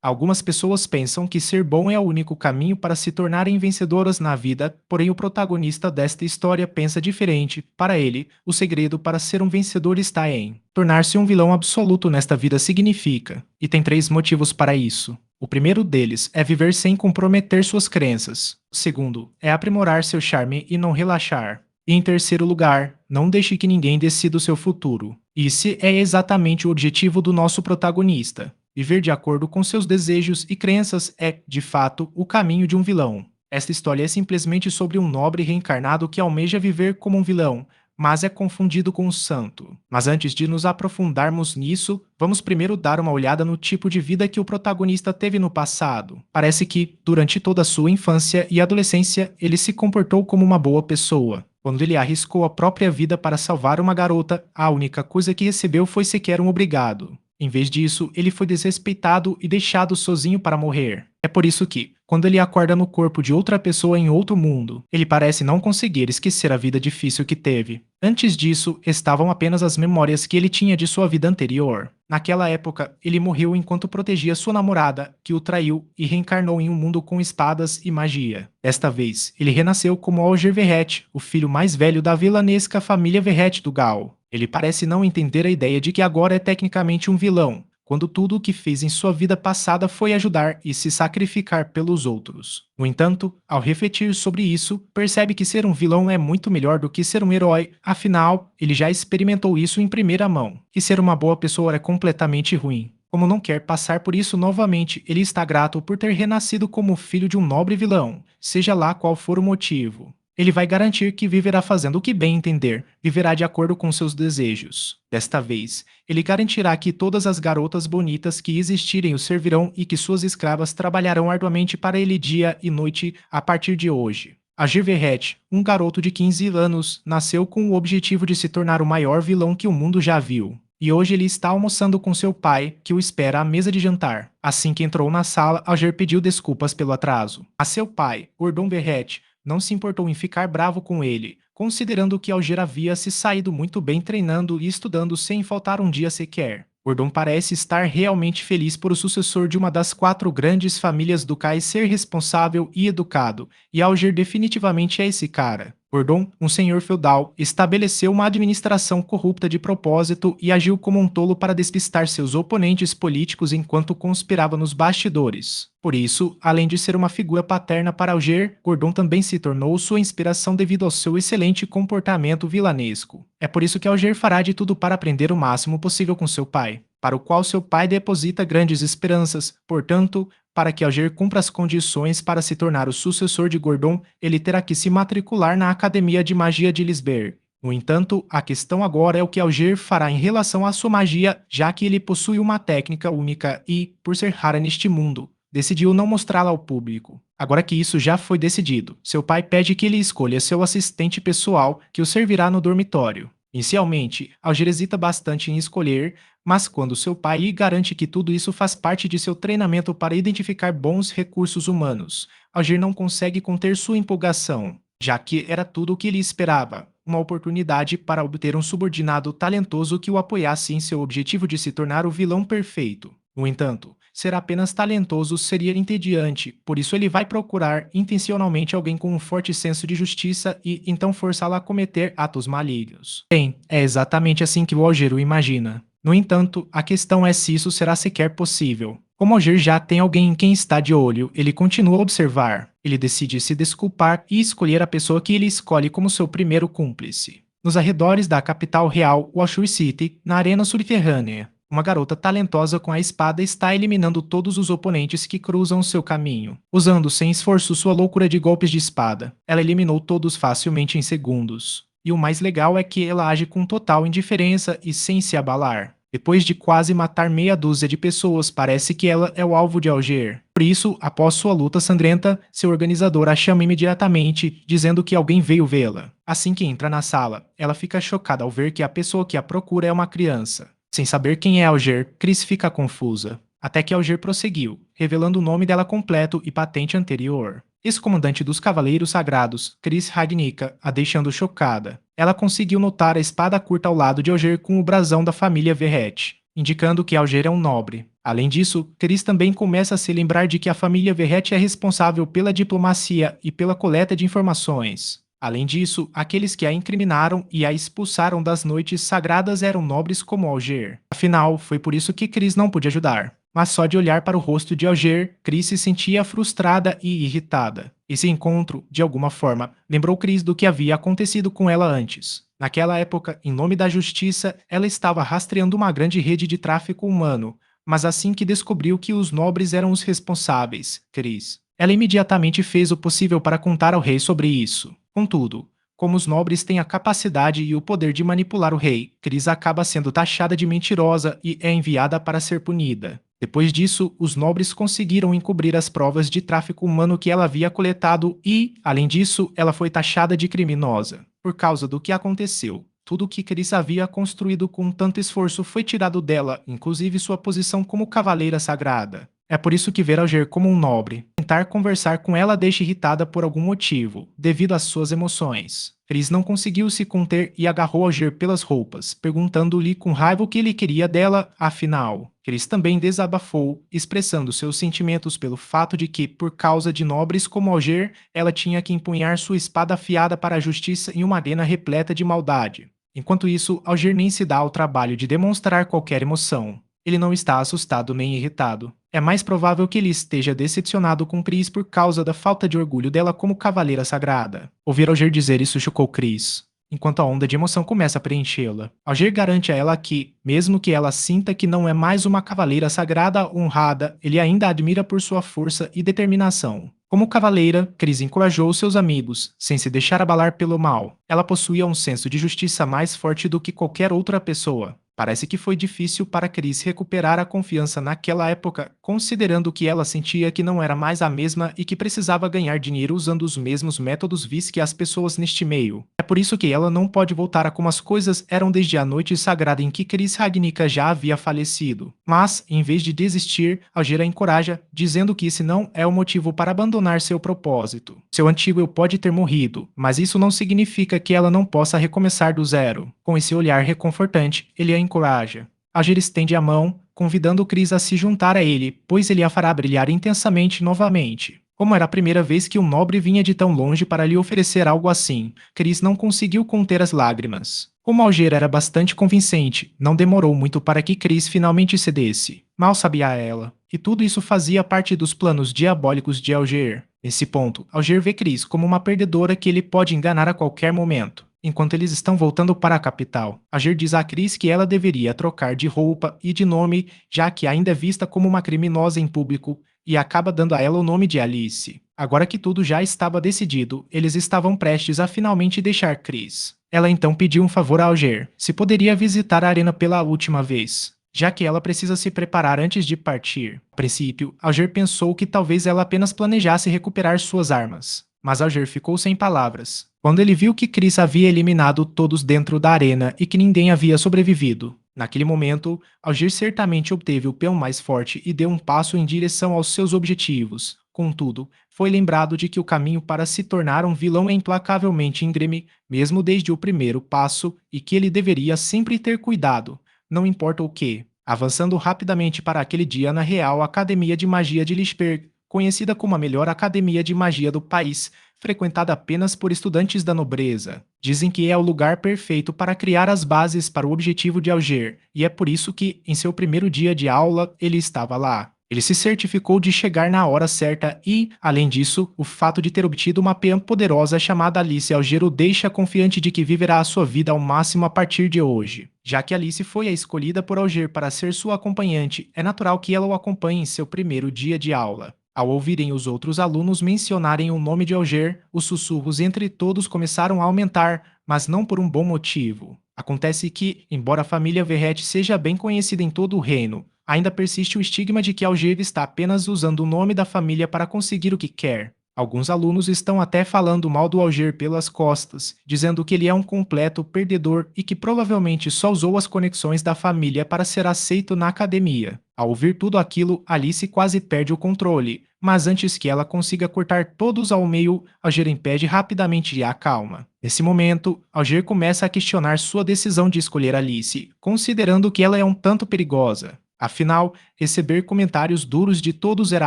Algumas pessoas pensam que ser bom é o único caminho para se tornarem vencedoras na vida, porém o protagonista desta história pensa diferente. Para ele, o segredo para ser um vencedor está em tornar-se um vilão absoluto nesta vida significa, e tem três motivos para isso. O primeiro deles é viver sem comprometer suas crenças. O segundo é aprimorar seu charme e não relaxar. E em terceiro lugar, não deixe que ninguém decida o seu futuro. Esse é exatamente o objetivo do nosso protagonista. Viver de acordo com seus desejos e crenças é, de fato, o caminho de um vilão. Esta história é simplesmente sobre um nobre reencarnado que almeja viver como um vilão, mas é confundido com um santo. Mas antes de nos aprofundarmos nisso, vamos primeiro dar uma olhada no tipo de vida que o protagonista teve no passado. Parece que, durante toda a sua infância e adolescência, ele se comportou como uma boa pessoa. Quando ele arriscou a própria vida para salvar uma garota, a única coisa que recebeu foi sequer um obrigado. Em vez disso, ele foi desrespeitado e deixado sozinho para morrer. É por isso que, quando ele acorda no corpo de outra pessoa em outro mundo, ele parece não conseguir esquecer a vida difícil que teve. Antes disso, estavam apenas as memórias que ele tinha de sua vida anterior. Naquela época, ele morreu enquanto protegia sua namorada, que o traiu e reencarnou em um mundo com espadas e magia. Desta vez, ele renasceu como Alger Verret, o filho mais velho da vilanesca família Verret do Gal. Ele parece não entender a ideia de que agora é tecnicamente um vilão, quando tudo o que fez em sua vida passada foi ajudar e se sacrificar pelos outros. No entanto, ao refletir sobre isso, percebe que ser um vilão é muito melhor do que ser um herói, afinal, ele já experimentou isso em primeira mão, e ser uma boa pessoa é completamente ruim. Como não quer passar por isso novamente, ele está grato por ter renascido como filho de um nobre vilão, seja lá qual for o motivo. Ele vai garantir que viverá fazendo o que bem entender, viverá de acordo com seus desejos. Desta vez, ele garantirá que todas as garotas bonitas que existirem o servirão e que suas escravas trabalharão arduamente para ele dia e noite a partir de hoje. Agir Verret, um garoto de 15 anos, nasceu com o objetivo de se tornar o maior vilão que o mundo já viu. E hoje ele está almoçando com seu pai, que o espera à mesa de jantar. Assim que entrou na sala, Alger pediu desculpas pelo atraso. A seu pai, Gordon Verret, não se importou em ficar bravo com ele, considerando que Alger havia se saído muito bem treinando e estudando sem faltar um dia sequer. Gordon parece estar realmente feliz por o sucessor de uma das 4 grandes famílias ducais ser responsável e educado, e Alger definitivamente é esse cara. Gordon, um senhor feudal, estabeleceu uma administração corrupta de propósito e agiu como um tolo para despistar seus oponentes políticos enquanto conspirava nos bastidores. Por isso, além de ser uma figura paterna para Alger, Gordon também se tornou sua inspiração devido ao seu excelente comportamento vilanesco. É por isso que Alger fará de tudo para aprender o máximo possível com seu pai, para o qual seu pai deposita grandes esperanças. Portanto, para que Alger cumpra as condições para se tornar o sucessor de Gordon, ele terá que se matricular na Academia de Magia de Lisberg. No entanto, a questão agora é o que Alger fará em relação à sua magia, já que ele possui uma técnica única e, por ser rara neste mundo, decidiu não mostrá-la ao público. Agora que isso já foi decidido, seu pai pede que ele escolha seu assistente pessoal que o servirá no dormitório. Inicialmente, Alger hesita bastante em escolher, mas quando seu pai lhe garante que tudo isso faz parte de seu treinamento para identificar bons recursos humanos, Alger não consegue conter sua empolgação, já que era tudo o que ele esperava, uma oportunidade para obter um subordinado talentoso que o apoiasse em seu objetivo de se tornar o vilão perfeito. No entanto, ser apenas talentoso seria entediante, por isso ele vai procurar intencionalmente alguém com um forte senso de justiça e então forçá-lo a cometer atos malignos. Bem, é exatamente assim que o Alger o imagina. No entanto, a questão é se isso será sequer possível. Como Alger já tem alguém em quem está de olho, ele continua a observar. Ele decide se desculpar e escolher a pessoa que ele escolhe como seu primeiro cúmplice. Nos arredores da capital real, Washur City, na arena subterrânea, uma garota talentosa com a espada está eliminando todos os oponentes que cruzam seu caminho, usando sem esforço sua loucura de golpes de espada. Ela eliminou todos facilmente em segundos. E o mais legal é que ela age com total indiferença e sem se abalar. Depois de quase matar meia dúzia de pessoas, parece que ela é o alvo de Alger. Por isso, após sua luta sangrenta, seu organizador a chama imediatamente, dizendo que alguém veio vê-la. Assim que entra na sala, ela fica chocada ao ver que a pessoa que a procura é uma criança. Sem saber quem é Alger, Chris fica confusa. Até que Alger prosseguiu, revelando o nome dela completo e patente anterior. Ex-comandante dos Cavaleiros Sagrados, Chris Ragnica, a deixando chocada. Ela conseguiu notar a espada curta ao lado de Alger com o brasão da família Verret. indicando que Alger é um nobre. Além disso, Cris também começa a se lembrar de que a família Verrete é responsável pela diplomacia e pela coleta de informações. Além disso, aqueles que a incriminaram e a expulsaram das noites sagradas eram nobres como Alger. Afinal, foi por isso que Cris não pôde ajudar. Mas só de olhar para o rosto de Alger, Cris se sentia frustrada e irritada. Esse encontro, de alguma forma, lembrou Cris do que havia acontecido com ela antes. Naquela época, em nome da justiça, ela estava rastreando uma grande rede de tráfico humano, mas assim que descobriu que os nobres eram os responsáveis, Cris, ela imediatamente fez o possível para contar ao rei sobre isso. Contudo, como os nobres têm a capacidade e o poder de manipular o rei, Cris acaba sendo taxada de mentirosa e é enviada para ser punida. Depois disso, os nobres conseguiram encobrir as provas de tráfico humano que ela havia coletado e, além disso, ela foi taxada de criminosa. Por causa do que aconteceu, tudo o que Cris havia construído com tanto esforço foi tirado dela, inclusive sua posição como cavaleira sagrada. É por isso que ver Alger como um nobre, tentar conversar com ela deixa irritada por algum motivo, devido às suas emoções. Cris não conseguiu se conter e agarrou Alger pelas roupas, perguntando-lhe com raiva o que ele queria dela, afinal. Cris também desabafou, expressando seus sentimentos pelo fato de que, por causa de nobres como Alger, ela tinha que empunhar sua espada afiada para a justiça em uma arena repleta de maldade. Enquanto isso, Alger nem se dá ao trabalho de demonstrar qualquer emoção. Ele não está assustado nem irritado. É mais provável que ele esteja decepcionado com Cris por causa da falta de orgulho dela como cavaleira sagrada. Ouvir Alger dizer isso chocou Cris, enquanto a onda de emoção começa a preenchê-la. Alger garante a ela que, mesmo que ela sinta que não é mais uma cavaleira sagrada honrada, ele ainda a admira por sua força e determinação. Como cavaleira, Cris encorajou seus amigos, sem se deixar abalar pelo mal. Ela possuía um senso de justiça mais forte do que qualquer outra pessoa. Parece que foi difícil para Cris recuperar a confiança naquela época, considerando que ela sentia que não era mais a mesma e que precisava ganhar dinheiro usando os mesmos métodos vis que as pessoas neste meio. É por isso que ela não pode voltar a como as coisas eram desde a noite sagrada em que Cris Ragnica já havia falecido. Mas, em vez de desistir, Alger a encoraja, dizendo que esse não é o motivo para abandonar seu propósito. Seu antigo eu pode ter morrido, mas isso não significa que ela não possa recomeçar do zero. Com esse olhar reconfortante, ele a encoraja. Alger estende a mão, convidando Cris a se juntar a ele, pois ele a fará brilhar intensamente novamente. Como era a primeira vez que um nobre vinha de tão longe para lhe oferecer algo assim, Cris não conseguiu conter as lágrimas. Como Alger era bastante convincente, não demorou muito para que Cris finalmente cedesse. Mal sabia ela. E tudo isso fazia parte dos planos diabólicos de Alger. Nesse ponto, Alger vê Cris como uma perdedora que ele pode enganar a qualquer momento. Enquanto eles estão voltando para a capital, Alger diz a Cris que ela deveria trocar de roupa e de nome, já que ainda é vista como uma criminosa em público, e acaba dando a ela o nome de Alice. Agora que tudo já estava decidido, eles estavam prestes a finalmente deixar Cris. Ela então pediu um favor a Alger, se poderia visitar a arena pela última vez, já que ela precisa se preparar antes de partir. A princípio, Alger pensou que talvez ela apenas planejasse recuperar suas armas. Mas Alger ficou sem palavras. Quando ele viu que Cris havia eliminado todos dentro da arena e que ninguém havia sobrevivido. Naquele momento, Alger certamente obteve o peão mais forte e deu um passo em direção aos seus objetivos. Contudo, foi lembrado de que o caminho para se tornar um vilão é implacavelmente íngreme, mesmo desde o primeiro passo, e que ele deveria sempre ter cuidado, não importa o que. Avançando rapidamente para aquele dia na Real Academia de Magia de Lichberg, conhecida como a melhor academia de magia do país, frequentada apenas por estudantes da nobreza. Dizem que é o lugar perfeito para criar as bases para o objetivo de Alger, e é por isso que, em seu primeiro dia de aula, ele estava lá. Ele se certificou de chegar na hora certa e, além disso, o fato de ter obtido uma peã poderosa chamada Alice Alger o deixa confiante de que viverá a sua vida ao máximo a partir de hoje. Já que Alice foi a escolhida por Alger para ser sua acompanhante, é natural que ela o acompanhe em seu primeiro dia de aula. Ao ouvirem os outros alunos mencionarem o nome de Alger, os sussurros entre todos começaram a aumentar, mas não por um bom motivo. Acontece que, embora a família Verrete seja bem conhecida em todo o reino, ainda persiste o estigma de que Alger está apenas usando o nome da família para conseguir o que quer. Alguns alunos estão até falando mal do Alger pelas costas, dizendo que ele é um completo perdedor e que provavelmente só usou as conexões da família para ser aceito na academia. Ao ouvir tudo aquilo, Alice quase perde o controle, mas antes que ela consiga cortar todos ao meio, Alger impede rapidamente e a acalma. Nesse momento, Alger começa a questionar sua decisão de escolher Alice, considerando que ela é um tanto perigosa. Afinal, receber comentários duros de todos era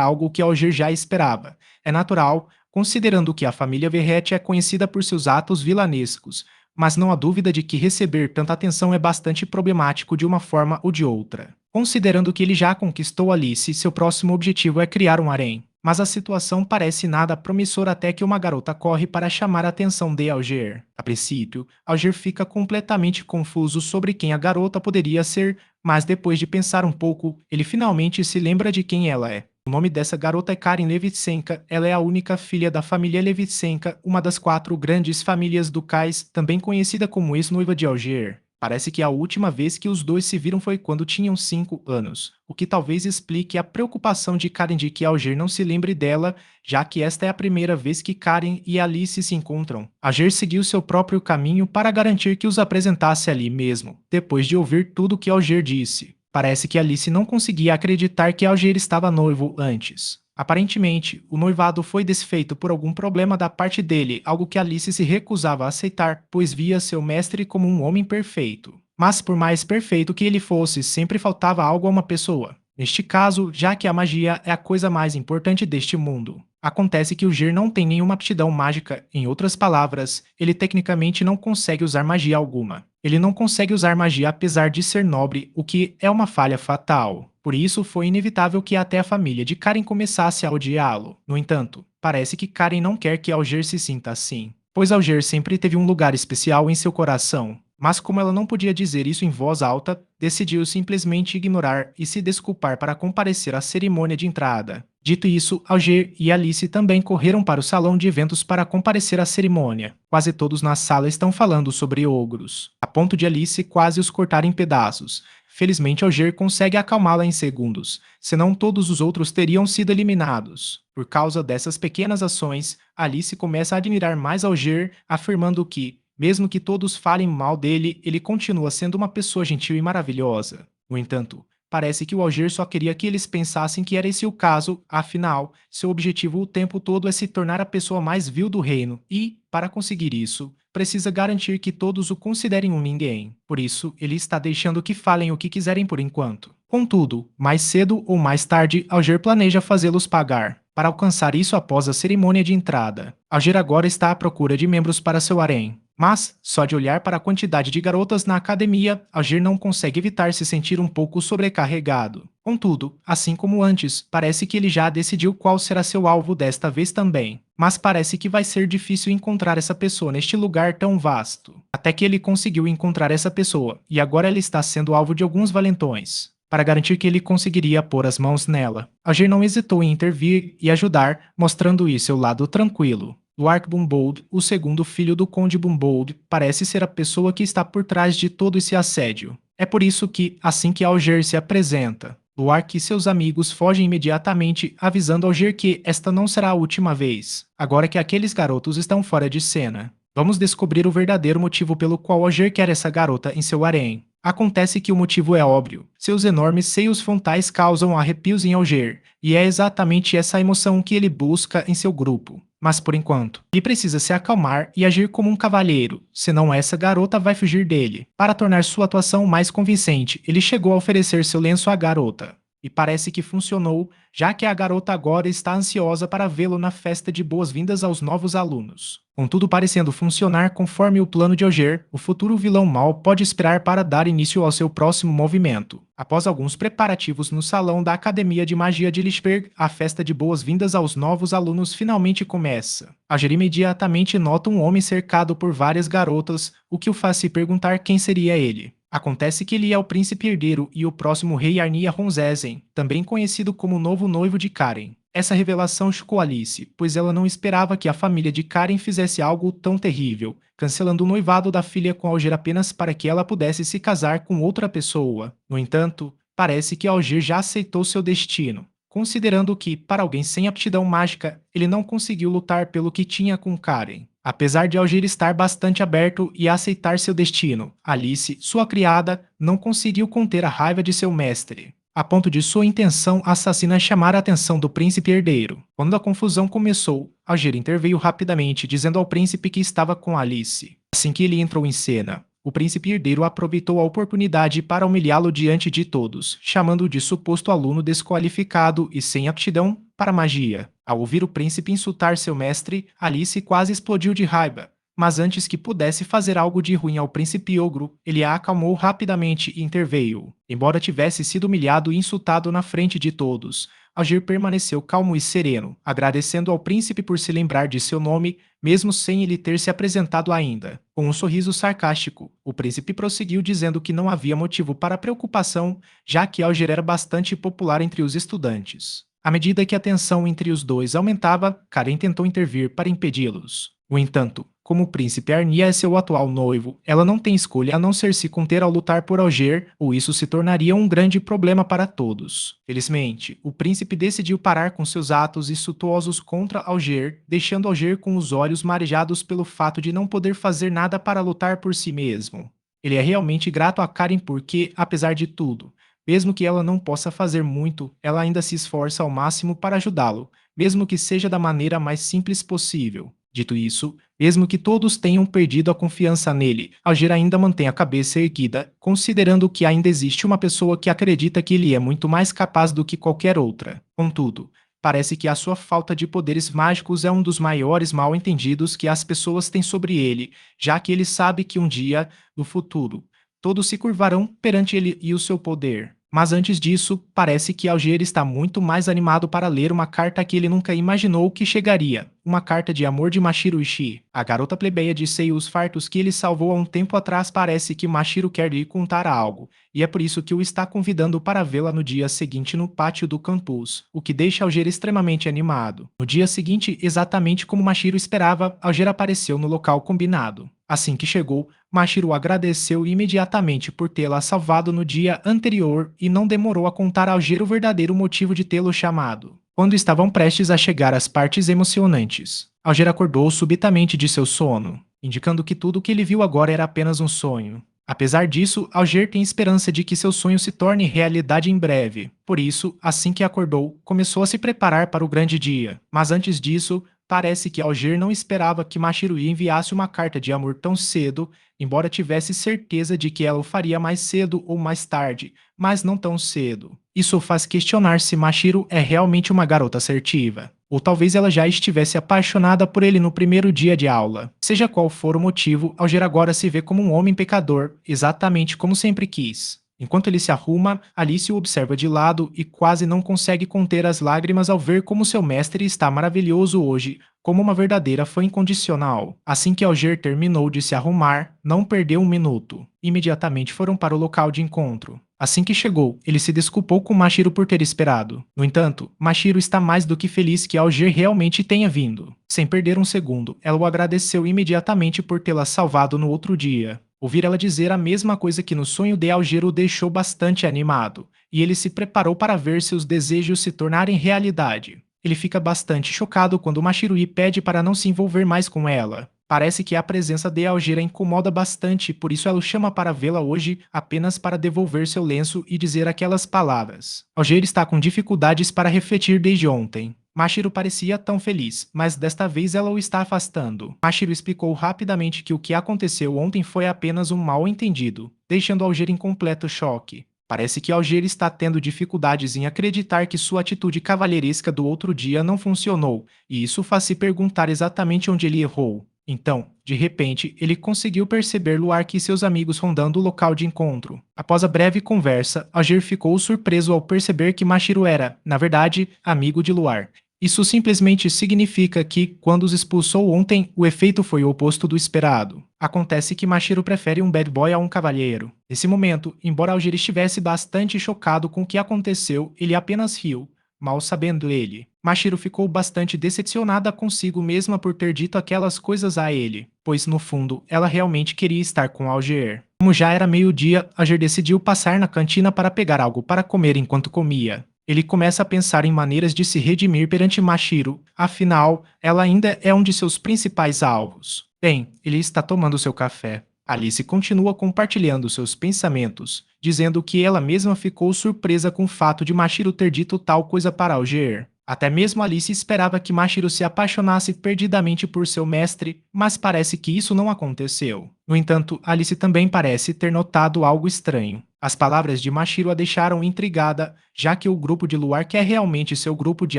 algo que Alger já esperava. É natural, considerando que a família Verrete é conhecida por seus atos vilanescos, mas não há dúvida de que receber tanta atenção é bastante problemático de uma forma ou de outra. Considerando que ele já conquistou Alice, seu próximo objetivo é criar um harém. Mas a situação parece nada promissora até que uma garota corre para chamar a atenção de Alger. A princípio, Alger fica completamente confuso sobre quem a garota poderia ser, mas depois de pensar um pouco, ele finalmente se lembra de quem ela é. O nome dessa garota é Karen Levitsenka, ela é a única filha da família Levitsenka, uma das 4 grandes famílias ducais, também conhecida como ex-noiva de Alger. Parece que a última vez que os dois se viram foi quando tinham 5 anos, o que talvez explique a preocupação de Karen de que Alger não se lembre dela, já que esta é a primeira vez que Karen e Alice se encontram. Alger seguiu seu próprio caminho para garantir que os apresentasse ali mesmo, depois de ouvir tudo que Alger disse. Parece que Alice não conseguia acreditar que Alger estava noivo antes. Aparentemente, o noivado foi desfeito por algum problema da parte dele, algo que Alice se recusava a aceitar, pois via seu mestre como um homem perfeito. Mas por mais perfeito que ele fosse, sempre faltava algo a uma pessoa. Neste caso, já que a magia é a coisa mais importante deste mundo. Acontece que o Ger não tem nenhuma aptidão mágica, em outras palavras, ele tecnicamente não consegue usar magia alguma. Ele não consegue usar magia apesar de ser nobre, o que é uma falha fatal. Por isso, foi inevitável que até a família de Karen começasse a odiá-lo. No entanto, parece que Karen não quer que Alger se sinta assim, pois Alger sempre teve um lugar especial em seu coração. Mas como ela não podia dizer isso em voz alta, decidiu simplesmente ignorar e se desculpar para comparecer à cerimônia de entrada. Dito isso, Alger e Alice também correram para o salão de eventos para comparecer à cerimônia. Quase todos na sala estão falando sobre ogros, a ponto de Alice quase os cortar em pedaços. Felizmente, Alger consegue acalmá-la em segundos, senão todos os outros teriam sido eliminados. Por causa dessas pequenas ações, Alice começa a admirar mais Alger, afirmando que, mesmo que todos falem mal dele, ele continua sendo uma pessoa gentil e maravilhosa. No entanto, parece que o Alger só queria que eles pensassem que era esse o caso, afinal, seu objetivo o tempo todo é se tornar a pessoa mais vil do reino e, para conseguir isso, precisa garantir que todos o considerem um ninguém. Por isso, ele está deixando que falem o que quiserem por enquanto. Contudo, mais cedo ou mais tarde, Alger planeja fazê-los pagar. Para alcançar isso após a cerimônia de entrada, Alger agora está à procura de membros para seu harém. Mas, só de olhar para a quantidade de garotas na academia, Alger não consegue evitar se sentir um pouco sobrecarregado. Contudo, assim como antes, parece que ele já decidiu qual será seu alvo desta vez também. Mas parece que vai ser difícil encontrar essa pessoa neste lugar tão vasto. Até que ele conseguiu encontrar essa pessoa, e agora ele está sendo alvo de alguns valentões. Para garantir que ele conseguiria pôr as mãos nela, Alger não hesitou em intervir e ajudar, mostrando isso seu lado tranquilo. Luark Bumbold, o segundo filho do Conde Bumbold, parece ser a pessoa que está por trás de todo esse assédio. É por isso que, assim que Alger se apresenta, Luark e seus amigos fogem imediatamente, avisando Alger que esta não será a última vez, agora que aqueles garotos estão fora de cena. Vamos descobrir o verdadeiro motivo pelo qual Alger quer essa garota em seu harém. Acontece que o motivo é óbvio. Seus enormes seios frontais causam arrepios em Alger, e é exatamente essa emoção que ele busca em seu grupo. Mas por enquanto, ele precisa se acalmar e agir como um cavalheiro, senão essa garota vai fugir dele. Para tornar sua atuação mais convincente, ele chegou a oferecer seu lenço à garota. E parece que funcionou, já que a garota agora está ansiosa para vê-lo na festa de boas-vindas aos novos alunos. Com tudo parecendo funcionar conforme o plano de Alger, o futuro vilão mau pode esperar para dar início ao seu próximo movimento. Após alguns preparativos no salão da Academia de Magia de Lichberg, a festa de boas-vindas aos novos alunos finalmente começa. Alger imediatamente nota um homem cercado por várias garotas, o que o faz se perguntar quem seria ele. Acontece que ele é o príncipe herdeiro e o próximo rei Arnia Ronzesen, também conhecido como o novo noivo de Karen. Essa revelação chocou Alice, pois ela não esperava que a família de Karen fizesse algo tão terrível, cancelando o noivado da filha com Alger apenas para que ela pudesse se casar com outra pessoa. No entanto, parece que Alger já aceitou seu destino, considerando que, para alguém sem aptidão mágica, ele não conseguiu lutar pelo que tinha com Karen. Apesar de Alger estar bastante aberto e aceitar seu destino, Alice, sua criada, não conseguiu conter a raiva de seu mestre. a ponto de sua intenção assassina chamar a atenção do príncipe herdeiro. Quando a confusão começou, Alger interveio rapidamente, dizendo ao príncipe que estava com Alice. Assim que ele entrou em cena, o príncipe herdeiro aproveitou a oportunidade para humilhá-lo diante de todos, chamando-o de suposto aluno desqualificado e sem aptidão para magia. Ao ouvir o príncipe insultar seu mestre, Alice quase explodiu de raiva. Mas antes que pudesse fazer algo de ruim ao príncipe ogro, ele a acalmou rapidamente e interveio. Embora tivesse sido humilhado e insultado na frente de todos, Alger permaneceu calmo e sereno, agradecendo ao príncipe por se lembrar de seu nome, mesmo sem ele ter se apresentado ainda. Com um sorriso sarcástico, o príncipe prosseguiu dizendo que não havia motivo para preocupação, já que Alger era bastante popular entre os estudantes. À medida que a tensão entre os dois aumentava, Karen tentou intervir para impedi-los. No entanto, como o príncipe Arnia é seu atual noivo, ela não tem escolha a não ser se conter ao lutar por Alger, ou isso se tornaria um grande problema para todos. Felizmente, o príncipe decidiu parar com seus atos insultuosos contra Alger, deixando Alger com os olhos marejados pelo fato de não poder fazer nada para lutar por si mesmo. Ele é realmente grato a Karen porque, apesar de tudo, mesmo que ela não possa fazer muito, ela ainda se esforça ao máximo para ajudá-lo, mesmo que seja da maneira mais simples possível. Dito isso, mesmo que todos tenham perdido a confiança nele, Alger ainda mantém a cabeça erguida, considerando que ainda existe uma pessoa que acredita que ele é muito mais capaz do que qualquer outra. Contudo, parece que a sua falta de poderes mágicos é um dos maiores mal-entendidos que as pessoas têm sobre ele, já que ele sabe que um dia, no futuro, todos se curvarão perante ele e o seu poder. Mas antes disso, parece que Alger está muito mais animado para ler uma carta que ele nunca imaginou que chegaria. Uma carta de amor de Mashiro Ishii. A garota plebeia de seios fartos que ele salvou há um tempo atrás parece que Mashiro quer lhe contar algo, e é por isso que o está convidando para vê-la no dia seguinte no pátio do campus, o que deixa Alger extremamente animado. No dia seguinte, exatamente como Mashiro esperava, Alger apareceu no local combinado. Assim que chegou, Mashiro agradeceu imediatamente por tê-la salvado no dia anterior e não demorou a contar a Alger o verdadeiro motivo de tê-lo chamado. Quando estavam prestes a chegar às partes emocionantes, Alger acordou subitamente de seu sono, indicando que tudo o que ele viu agora era apenas um sonho. Apesar disso, Alger tem esperança de que seu sonho se torne realidade em breve. Por isso, assim que acordou, começou a se preparar para o grande dia. Mas antes disso, parece que Alger não esperava que Mashiro enviasse uma carta de amor tão cedo, embora tivesse certeza de que ela o faria mais cedo ou mais tarde, mas não tão cedo. Isso faz questionar se Mashiro é realmente uma garota assertiva. Ou talvez ela já estivesse apaixonada por ele no primeiro dia de aula. Seja qual for o motivo, Alger agora se vê como um homem pecador, exatamente como sempre quis. Enquanto ele se arruma, Alice o observa de lado e quase não consegue conter as lágrimas ao ver como seu mestre está maravilhoso hoje, como uma verdadeira fã incondicional. Assim que Alger terminou de se arrumar, não perdeu um minuto. Imediatamente foram para o local de encontro. Assim que chegou, ele se desculpou com Mashiro por ter esperado. No entanto, Mashiro está mais do que feliz que Alger realmente tenha vindo. Sem perder um segundo, ela o agradeceu imediatamente por tê-la salvado no outro dia. Ouvir ela dizer a mesma coisa que no sonho de Alger o deixou bastante animado, e ele se preparou para ver seus desejos se tornarem realidade. Ele fica bastante chocado quando Mashirui pede para não se envolver mais com ela. Parece que a presença de Alger a incomoda bastante, por isso ela o chama para vê-la hoje apenas para devolver seu lenço e dizer aquelas palavras. Alger está com dificuldades para refletir desde ontem. Mashiro parecia tão feliz, mas desta vez ela o está afastando. Mashiro explicou rapidamente que o que aconteceu ontem foi apenas um mal-entendido, deixando Alger em completo choque. Parece que Alger está tendo dificuldades em acreditar que sua atitude cavalheiresca do outro dia não funcionou, e isso faz se perguntar exatamente onde ele errou. Então, de repente, ele conseguiu perceber Luar e seus amigos rondando o local de encontro. Após a breve conversa, Alger ficou surpreso ao perceber que Mashiro era, na verdade, amigo de Luar. Isso simplesmente significa que, quando os expulsou ontem, o efeito foi o oposto do esperado. Acontece que Mashiro prefere um bad boy a um cavalheiro. Nesse momento, embora Alger estivesse bastante chocado com o que aconteceu, ele apenas riu, mal sabendo ele. Mashiro ficou bastante decepcionada consigo mesma por ter dito aquelas coisas a ele, pois no fundo, ela realmente queria estar com Alger. Como já era meio-dia, Alger decidiu passar na cantina para pegar algo para comer enquanto comia. Ele começa a pensar em maneiras de se redimir perante Mashiro, afinal, ela ainda é um de seus principais alvos. Bem, ele está tomando seu café. Alice continua compartilhando seus pensamentos, dizendo que ela mesma ficou surpresa com o fato de Mashiro ter dito tal coisa para Alger. Até mesmo Alice esperava que Mashiro se apaixonasse perdidamente por seu mestre, mas parece que isso não aconteceu. No entanto, Alice também parece ter notado algo estranho. As palavras de Mashiro a deixaram intrigada, já que o grupo de Luark é realmente seu grupo de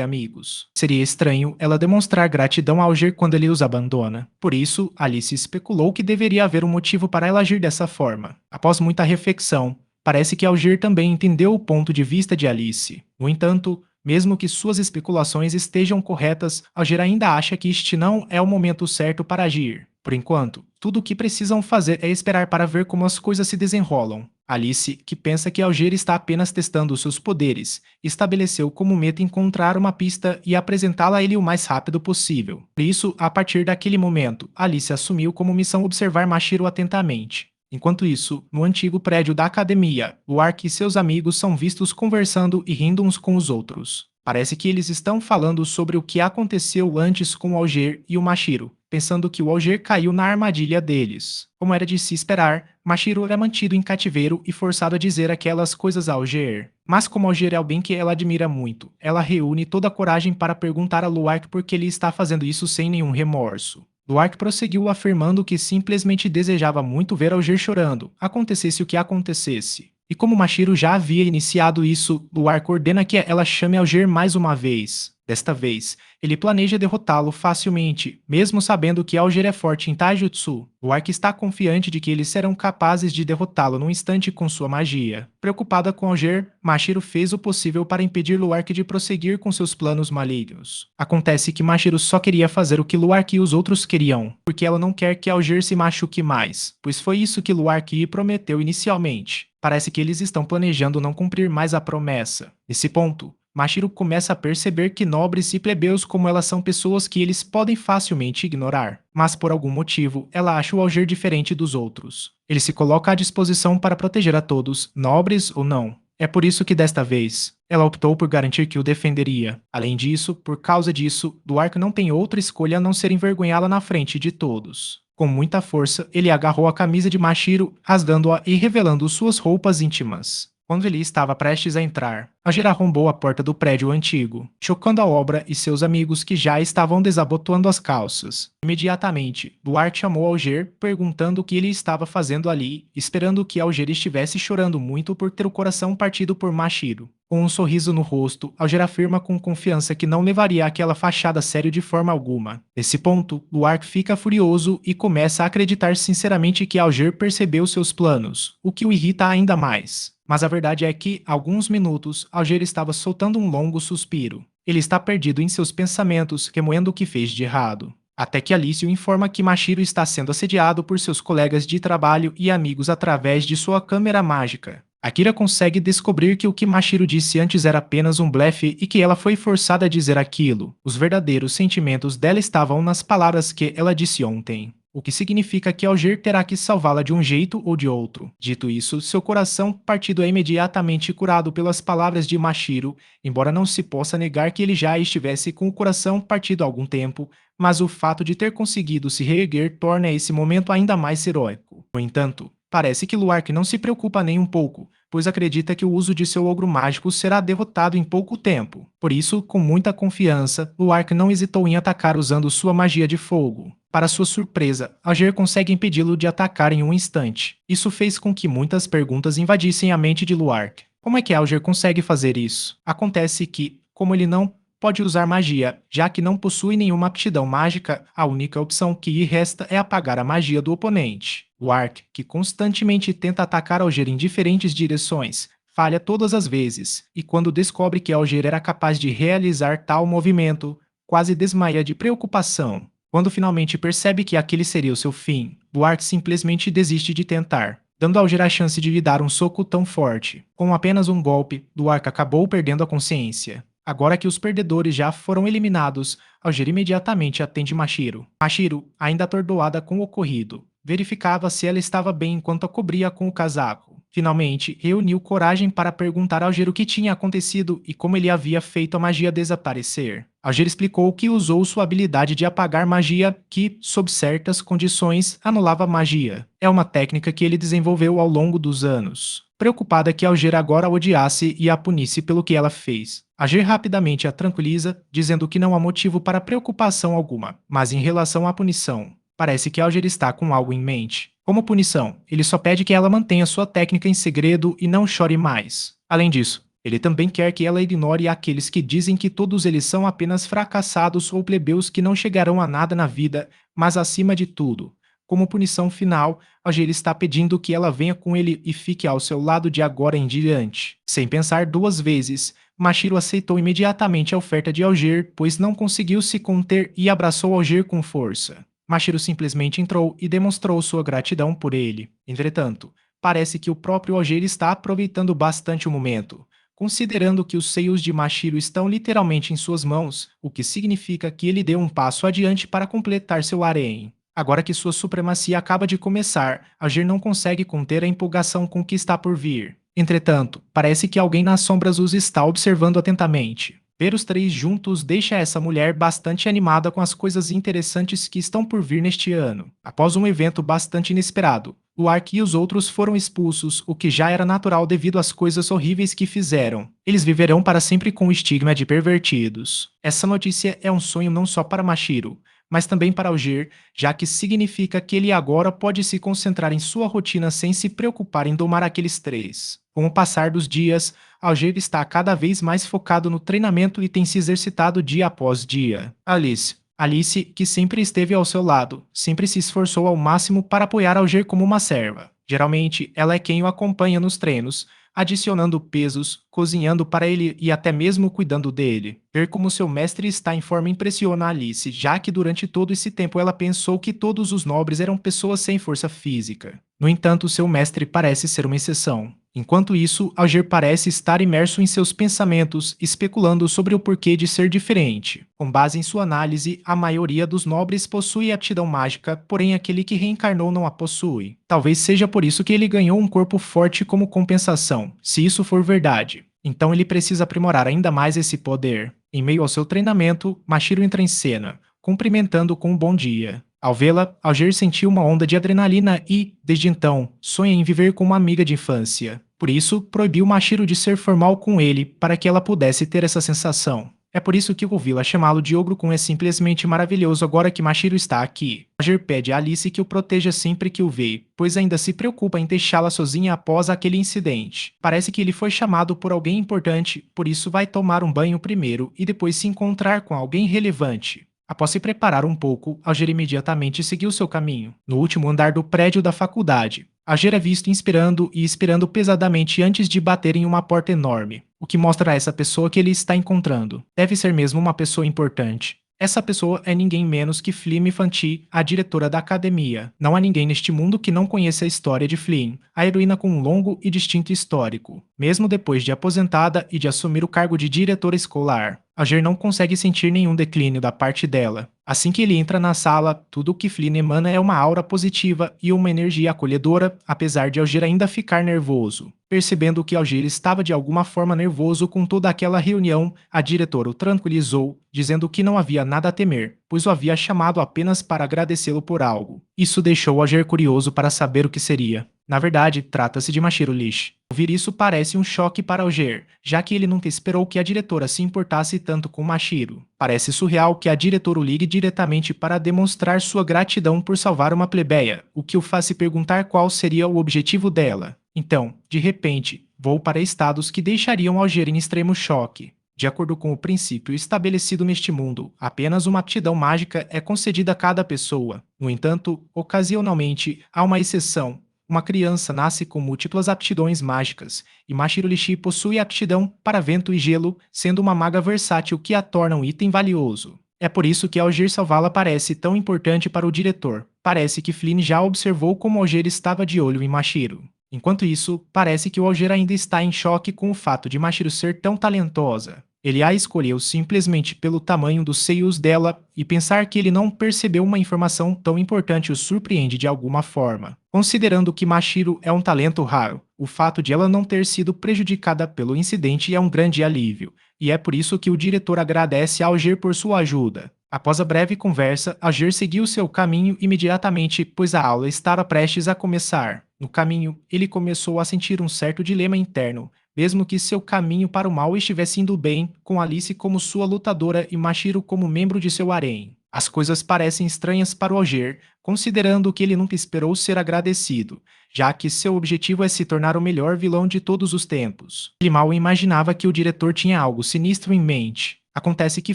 amigos. Seria estranho ela demonstrar gratidão a Alger quando ele os abandona. Por isso, Alice especulou que deveria haver um motivo para ela agir dessa forma. Após muita reflexão, parece que Alger também entendeu o ponto de vista de Alice. No entanto, mesmo que suas especulações estejam corretas, Alger ainda acha que este não é o momento certo para agir. Por enquanto, tudo o que precisam fazer é esperar para ver como as coisas se desenrolam. Alice, que pensa que Alger está apenas testando seus poderes, estabeleceu como meta encontrar uma pista e apresentá-la a ele o mais rápido possível. Por isso, a partir daquele momento, Alice assumiu como missão observar Mashiro atentamente. Enquanto isso, no antigo prédio da academia, Luark e seus amigos são vistos conversando e rindo uns com os outros. Parece que eles estão falando sobre o que aconteceu antes com o Alger e o Mashiro, pensando que o Alger caiu na armadilha deles. Como era de se esperar, Mashiro era mantido em cativeiro e forçado a dizer aquelas coisas a Alger. Mas como Alger é alguém que ela admira muito, ela reúne toda a coragem para perguntar a Luark por que ele está fazendo isso sem nenhum remorso. Luark prosseguiu afirmando que simplesmente desejava muito ver Alger chorando, acontecesse o que acontecesse. E como Mashiro já havia iniciado isso, Luark ordena que ela chame Alger mais uma vez. Desta vez, ele planeja derrotá-lo facilmente, mesmo sabendo que Alger é forte em Taijutsu. Luark está confiante de que eles serão capazes de derrotá-lo num instante com sua magia. Preocupada com Alger, Mashiro fez o possível para impedir Luark de prosseguir com seus planos malignos. Acontece que Mashiro só queria fazer o que Luark e os outros queriam, porque ela não quer que Alger se machuque mais, pois foi isso que Luark lhe prometeu inicialmente. Parece que eles estão planejando não cumprir mais a promessa. Nesse ponto, Mashiro começa a perceber que nobres e plebeus como ela são pessoas que eles podem facilmente ignorar. Mas por algum motivo, ela acha o Alger diferente dos outros. Ele se coloca à disposição para proteger a todos, nobres ou não. É por isso que desta vez, ela optou por garantir que o defenderia. Além disso, por causa disso, Luark não tem outra escolha a não ser envergonhá-la na frente de todos. Com muita força, ele agarrou a camisa de Mashiro, rasgando-a e revelando suas roupas íntimas. Quando ele estava prestes a entrar, Alger arrombou a porta do prédio antigo, chocando a obra e seus amigos que já estavam desabotoando as calças. Imediatamente, Duarte chamou Alger, perguntando o que ele estava fazendo ali, esperando que Alger estivesse chorando muito por ter o coração partido por Mashiro. Com um sorriso no rosto, Alger afirma com confiança que não levaria aquela fachada a sério de forma alguma. Nesse ponto, Luark fica furioso e começa a acreditar sinceramente que Alger percebeu seus planos, o que o irrita ainda mais. Mas a verdade é que, há alguns minutos, Alger estava soltando um longo suspiro. Ele está perdido em seus pensamentos, remoendo o que fez de errado. Até que Alice o informa que Mashiro está sendo assediado por seus colegas de trabalho e amigos através de sua câmera mágica. Akira consegue descobrir que o que Mashiro disse antes era apenas um blefe e que ela foi forçada a dizer aquilo. Os verdadeiros sentimentos dela estavam nas palavras que ela disse ontem. O que significa que Alger terá que salvá-la de um jeito ou de outro. Dito isso, seu coração partido é imediatamente curado pelas palavras de Mashiro, embora não se possa negar que ele já estivesse com o coração partido há algum tempo, mas o fato de ter conseguido se reerguer torna esse momento ainda mais heróico. No entanto, parece que Luark não se preocupa nem um pouco, pois acredita que o uso de seu ogro mágico será derrotado em pouco tempo. Por isso, com muita confiança, Luark não hesitou em atacar usando sua magia de fogo. Para sua surpresa, Alger consegue impedi-lo de atacar em um instante. Isso fez com que muitas perguntas invadissem a mente de Luark. Como é que Alger consegue fazer isso? Acontece que, como ele não pode usar magia, já que não possui nenhuma aptidão mágica, a única opção que lhe resta é apagar a magia do oponente. Luark, que constantemente tenta atacar Alger em diferentes direções, falha todas as vezes, e quando descobre que Alger era capaz de realizar tal movimento, quase desmaia de preocupação. Quando finalmente percebe que aquele seria o seu fim, Luark simplesmente desiste de tentar, dando a Alger a chance de lhe dar um soco tão forte. Com apenas um golpe, Luark acabou perdendo a consciência. Agora que os perdedores já foram eliminados, Alger imediatamente atende Mashiro. Mashiro, ainda atordoada com o ocorrido, verificava se ela estava bem enquanto a cobria com o casaco. Finalmente, reuniu coragem para perguntar a Alger o que tinha acontecido e como ele havia feito a magia desaparecer. Alger explicou que usou sua habilidade de apagar magia, que, sob certas condições, anulava magia. É uma técnica que ele desenvolveu ao longo dos anos. Preocupada que Alger agora a odiasse e a punisse pelo que ela fez. Alger rapidamente a tranquiliza, dizendo que não há motivo para preocupação alguma, mas em relação à punição, parece que Alger está com algo em mente. Como punição, ele só pede que ela mantenha sua técnica em segredo e não chore mais. Além disso, ele também quer que ela ignore aqueles que dizem que todos eles são apenas fracassados ou plebeus que não chegarão a nada na vida, mas acima de tudo, como punição final, Alger está pedindo que ela venha com ele e fique ao seu lado de agora em diante. Sem pensar duas vezes, Mashiro aceitou imediatamente a oferta de Alger, pois não conseguiu se conter e abraçou Alger com força. Mashiro simplesmente entrou e demonstrou sua gratidão por ele. Entretanto, parece que o próprio Alger está aproveitando bastante o momento, considerando que os seios de Mashiro estão literalmente em suas mãos, o que significa que ele deu um passo adiante para completar seu harém. Agora que sua supremacia acaba de começar, Alger não consegue conter a empolgação com o que está por vir. Entretanto, parece que alguém nas sombras os está observando atentamente. Ver os três juntos deixa essa mulher bastante animada com as coisas interessantes que estão por vir neste ano. Após um evento bastante inesperado, Luark e os outros foram expulsos, o que já era natural devido às coisas horríveis que fizeram. Eles viverão para sempre com o estigma de pervertidos. Essa notícia é um sonho não só para Mashiro, mas também para Alger, já que significa que ele agora pode se concentrar em sua rotina sem se preocupar em domar aqueles três. Com o passar dos dias, Alger está cada vez mais focado no treinamento e tem se exercitado dia após dia. Alice, que sempre esteve ao seu lado, sempre se esforçou ao máximo para apoiar Alger como uma serva. Geralmente, ela é quem o acompanha nos treinos, adicionando pesos, cozinhando para ele e até mesmo cuidando dele. Ver como seu mestre está em forma impressiona Alice, já que durante todo esse tempo ela pensou que todos os nobres eram pessoas sem força física. No entanto, seu mestre parece ser uma exceção. Enquanto isso, Alger parece estar imerso em seus pensamentos, especulando sobre o porquê de ser diferente. Com base em sua análise, a maioria dos nobres possui aptidão mágica, porém aquele que reencarnou não a possui. Talvez seja por isso que ele ganhou um corpo forte como compensação, se isso for verdade. Então ele precisa aprimorar ainda mais esse poder. Em meio ao seu treinamento, Mashiro entra em cena, cumprimentando com um bom dia. Ao vê-la, Alger sentiu uma onda de adrenalina e, desde então, sonha em viver com uma amiga de infância. Por isso, proibiu Mashiro de ser formal com ele para que ela pudesse ter essa sensação. É por isso que ouvi-la chamá-lo de Ogro-kun é simplesmente maravilhoso agora que Mashiro está aqui. Alger pede a Alice que o proteja sempre que o vê, pois ainda se preocupa em deixá-la sozinha após aquele incidente. Parece que ele foi chamado por alguém importante, por isso vai tomar um banho primeiro e depois se encontrar com alguém relevante. Após se preparar um pouco, Alger imediatamente seguiu seu caminho. No último andar do prédio da faculdade, Alger é visto inspirando e expirando pesadamente antes de bater em uma porta enorme, o que mostra a essa pessoa que ele está encontrando. Deve ser mesmo uma pessoa importante. Essa pessoa é ninguém menos que Flynn Fanti, a diretora da academia. Não há ninguém neste mundo que não conheça a história de Flynn, a heroína com um longo e distinto histórico. Mesmo depois de aposentada e de assumir o cargo de diretora escolar, Alger não consegue sentir nenhum declínio da parte dela. Assim que ele entra na sala, tudo o que Flynn emana é uma aura positiva e uma energia acolhedora, apesar de Alger ainda ficar nervoso. Percebendo que Alger estava de alguma forma nervoso com toda aquela reunião, a diretora o tranquilizou, dizendo que não havia nada a temer, pois o havia chamado apenas para agradecê-lo por algo. Isso deixou Alger curioso para saber o que seria. Na verdade, trata-se de Mashiro Lish. Ouvir isso parece um choque para Alger, já que ele nunca esperou que a diretora se importasse tanto com Mashiro. Parece surreal que a diretora o ligue diretamente para demonstrar sua gratidão por salvar uma plebeia, o que o faz se perguntar qual seria o objetivo dela. Então, de repente, vou para estados que deixariam Alger em extremo choque. De acordo com o princípio estabelecido neste mundo, apenas uma aptidão mágica é concedida a cada pessoa. No entanto, ocasionalmente, há uma exceção. Uma criança nasce com múltiplas aptidões mágicas, e Mashiro Lishi possui aptidão para vento e gelo, sendo uma maga versátil que a torna um item valioso. É por isso que Alger salvá-la parece tão importante para o diretor. Parece que Flynn já observou como Alger estava de olho em Mashiro. Enquanto isso, parece que o Alger ainda está em choque com o fato de Mashiro ser tão talentosa. Ele a escolheu simplesmente pelo tamanho dos seios dela, e pensar que ele não percebeu uma informação tão importante o surpreende de alguma forma. Considerando que Mashiro é um talento raro, o fato de ela não ter sido prejudicada pelo incidente é um grande alívio, e é por isso que o diretor agradece a Alger por sua ajuda. Após a breve conversa, Alger seguiu seu caminho imediatamente, pois a aula estava prestes a começar. No caminho, ele começou a sentir um certo dilema interno, mesmo que seu caminho para o mal estivesse indo bem, com Alice como sua lutadora e Mashiro como membro de seu harém. As coisas parecem estranhas para o Alger, considerando que ele nunca esperou ser agradecido, já que seu objetivo é se tornar o melhor vilão de todos os tempos. Ele mal imaginava que o diretor tinha algo sinistro em mente. Acontece que